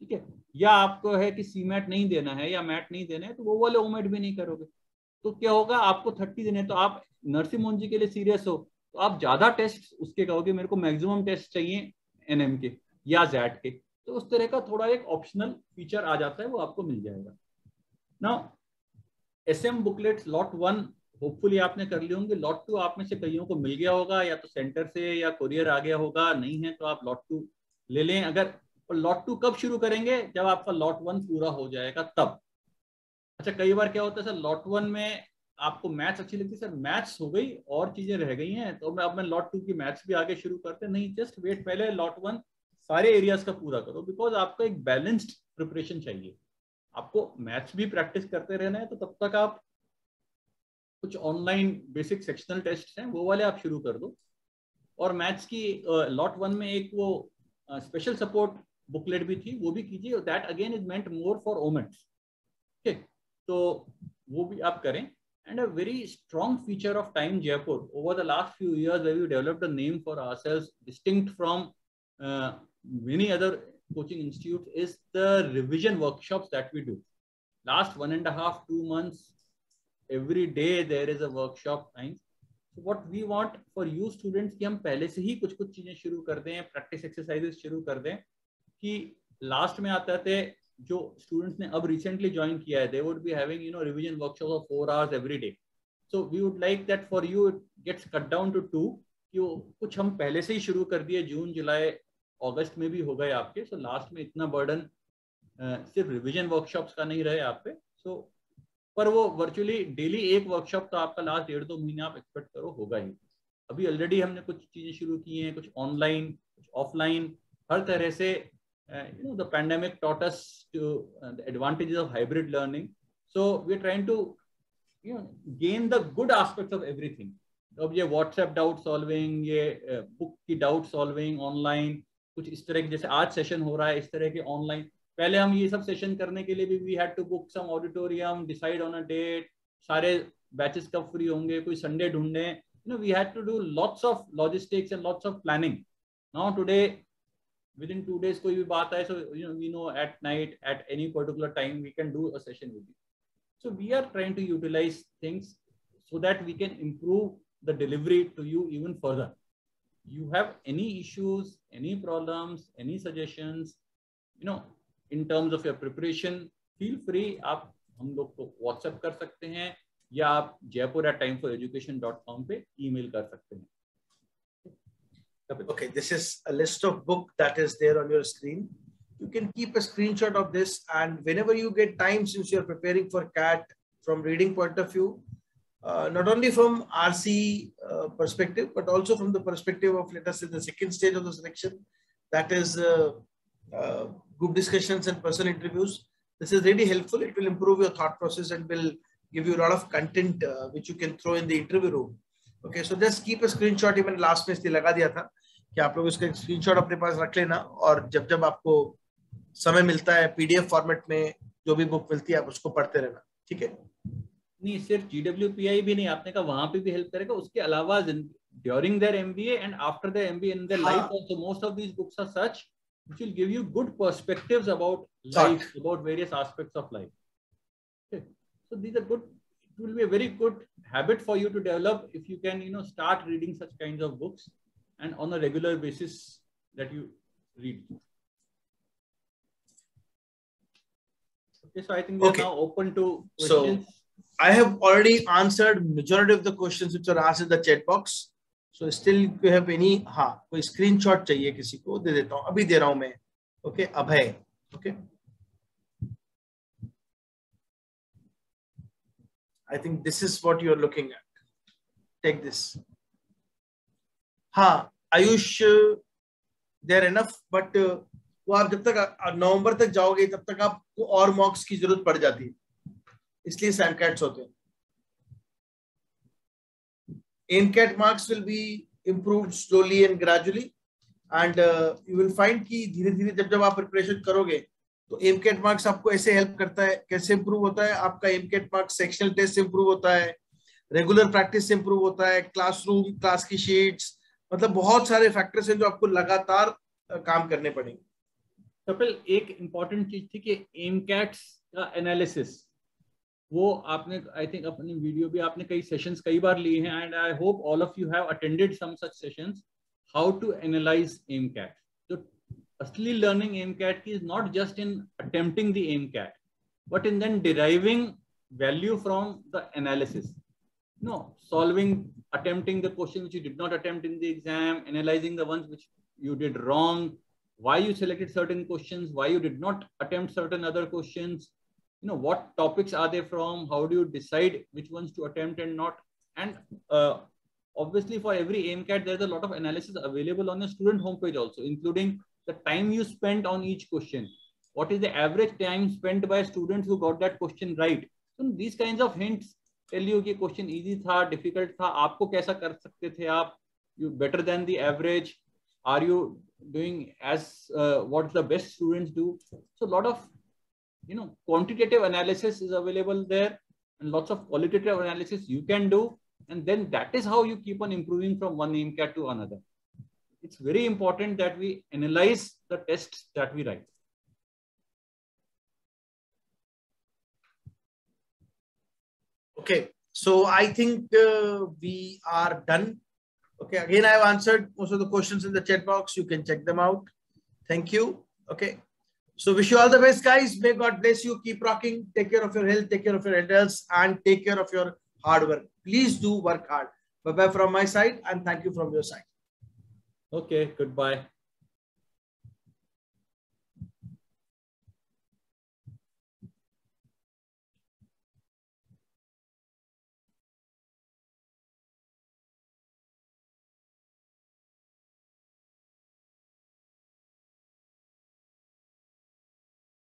ठीक है, या आपको है कि CMAT नहीं देना है या मैट नहीं देना है, तो वो वाले ओमेट भी नहीं करोगे। तो क्या होगा, आपको 30 दिन है, तो आप नरसिंह मोहन जी के लिए सीरियस हो तो आप ज्यादा टेस्ट उसके कहोगे, मेरे को मैक्सिमम टेस्ट चाहिए एनएम के या जैट के, तो उस तरह का थोड़ा एक ऑप्शनल फीचर आ जाता है, वो आपको मिल जाएगा। Now SM booklets lot 1 hopefully आपने कर लिए होंगे, लॉट 2 आप में से कईयों को मिल गया होगा, या तो सेंटर से या कोरियर आ गया होगा, नहीं है तो आप लॉट 2 ले लें। अगर लॉट 2 कब शुरू करेंगे, जब आपका लॉट 1 पूरा हो जाएगा तब। अच्छा, कई बार क्या होता है सर, लॉट 1 में आपको मैथ्स अच्छी लगती है, सर मैथ्स हो गई और चीजें रह गई हैं, तो अब मैं लॉट 2 की मैथ्स भी आगे शुरू करते हैं, नहीं, जस्ट वेट, पहले लॉट 1 सारे एरियाज का पूरा करो, बिकॉज आपको एक बैलेंस्ड प्रिपरेशन चाहिए। आपको मैथ्स भी प्रैक्टिस करते रहना है, तो तब तक आप कुछ ऑनलाइन बेसिक सेक्शनल टेस्ट हैं वो वाले आप शुरू कर दो, और मैथ्स की लॉट 1 में एक वो स्पेशल सपोर्ट बुकलेट भी थी, वो भी कीजिए, that again is meant more for womens, ठीक, तो वो भी आप करें। And a very strong feature of Time Jaipur over the last few years, where we developed a name for ourselves distinct from many other coaching institutes, is the revision workshops that we do. Last 1.5-2 months, every day there is a workshop time. So what we want for you students कि हम पहले से ही कुछ चीजें शुरू कर दें, practice exercises शुरू कर दें, कि लास्ट में आते थे जो स्टूडेंट्स ने अब रिसेंटली ज्वाइन किया है, they would be having revision workshop of 4 hours every day. So we would like that for you it gets cut down to 2, कि कुछ हम पहले से ही शुरू कर दिए, जून जुलाई अगस्त में भी हो गए आपके, सो लास्ट में इतना बर्डन सिर्फ रिवीजन वर्कशॉप्स का नहीं रहे आप पे। सो पर वो वर्चुअली डेली एक वर्कशॉप तो आपका लास्ट 1.5-2 महीने आप एक्सपेक्ट करो होगा ही। अभी ऑलरेडी हमने कुछ चीजें शुरू की हैं, कुछ ऑनलाइन कुछ ऑफलाइन, हर तरह से the pandemic taught us to the advantages of hybrid learning, so we're trying to gain the good aspects of everything. अब ये WhatsApp डाउट सॉल्विंग, ये बुक की डाउट सॉल्विंग ऑनलाइन, कुछ इस तरह के, जैसे आज सेशन हो रहा है इस तरह के ऑनलाइन, पहले हम ये सब सेशन करने के लिए भी we had to book some auditorium, decide on a date, सारे बैचेस कब फ्री होंगे, कोई संडे ढूंढने, we had to do lots of logistics and lots of planning. Now today within 2 days कोई भी बात आए, so we know at night at any particular time we can do a session with you. So we are trying to utilize things so that we can improve the delivery to you even further. You have any issues, any problems, any suggestions, in terms of your preparation, feel free, आप हम लोग को WhatsApp कर सकते हैं, या आप jaipur@timeforeducation.com पे email कर सकते हैं। Okay, this is a list of book that is there on your screen. You can keep a screenshot of this, and whenever you get time, since you're preparing for CAT from reading point of view, not only from RC perspective, but also from the perspective of, let us say, the second stage of the selection, that is group discussions and personal interviews. This is really helpful. It will improve your thought process and will give you a lot of content which you can throw in the interview room. Okay, so just keep a screenshot. even last में इसलिए लगा दिया था कि आप लोग इसका screenshot अपने पास रख लेना, और जब जब आपको समय मिलता है पीडीएफ फॉर्मेट में जो भी बुक मिलती है आप उसको पढ़ते रहना, ठीक है। नहीं, सिर्फ GWPI भी नहीं, आपने कहा वहां पे भी हेल्प करेगा, उसके अलावा during their MBA and after their MBA in their life also, most of these books are such which will give you good perspectives about life, about various aspects of life. Okay. So these are good. It will be a very good habit for you to develop if you can, start reading such kinds of books and on a regular basis that you read. Okay, so I think we are now open to questions. So I have already answered majority of the questions which are asked in the chat box. So still if you have any, हाँ कोई screenshot चाहिए किसी को दे देता हूँ, अभी दे रहा हूँ मैं। Okay, Abhay. Okay. I think this is what you are looking at. Take this. हाँ Ayush, they are enough, but वो आप जब तक नवंबर तक जाओगे तब तक आपको और मॉक्स की जरूरत पड़ जाती है, इसलिए सैमकैट्स होते हैं। AIMCAT marks will be improved slowly and gradually, and you will find कि धीरे धीरे जब जब आप प्रिपरेशन करोगे तो AIMCAT marks आपको ऐसे हेल्प करता है। कैसे इंप्रूव होता है आपका AIMCAT marks? सेक्शनल टेस्ट से इंप्रूव होता है, रेगुलर प्रैक्टिस से इंप्रूव होता है, क्लासरूम क्लास की शीट्स, मतलब बहुत सारे फैक्टर्स हैं जो आपको लगातार काम करने पड़ेंगे। कपिल, एक इंपॉर्टेंट चीज थी कि AIMCAT का एनालिसिस, वो आपने आई थिंक अपनी वीडियो भी आपने कई सेशंस कई बार लिए हैं, and I hope all of you have attended some such sessions, how to analyse AIMCAT. तो असली लर्निंग AIMCAT की is not just in attempting the AIMCAT, but in then deriving value from the analysis. No, solving, attempting the question which you did not attempt in the exam, analyzing the ones which you did wrong, why you selected certain questions, why you did not attempt certain other questions, you know, what topics are they from, how do you decide which ones to attempt and not. And obviously for every AIMCAT, there's a lot of analysis available on the student homepage also, including the time you spent on each question. What is the average time spent by students who got that question right? So these kinds of hints tell you कि question easy था, difficult था, आपको कैसा कर सकते थे आप, you better than the average, are you doing as what the best students do. So a lot of, you know, quantitative analysis is available there, and lots of qualitative analysis you can do, and then that is how you keep on improving from one AIMCAT to another. It's very important that we analyze the tests that we write. Okay, so I think we are done. Okay, again, I have answered most of the questions in the chat box. You can check them out. Thank you. Okay, so wish you all the best, guys. May God bless you. Keep rocking. Take care of your health, take care of your adults, and take care of your hard work. Please do work hard. Bye-bye from my side, and thank you from your side. Okay, goodbye.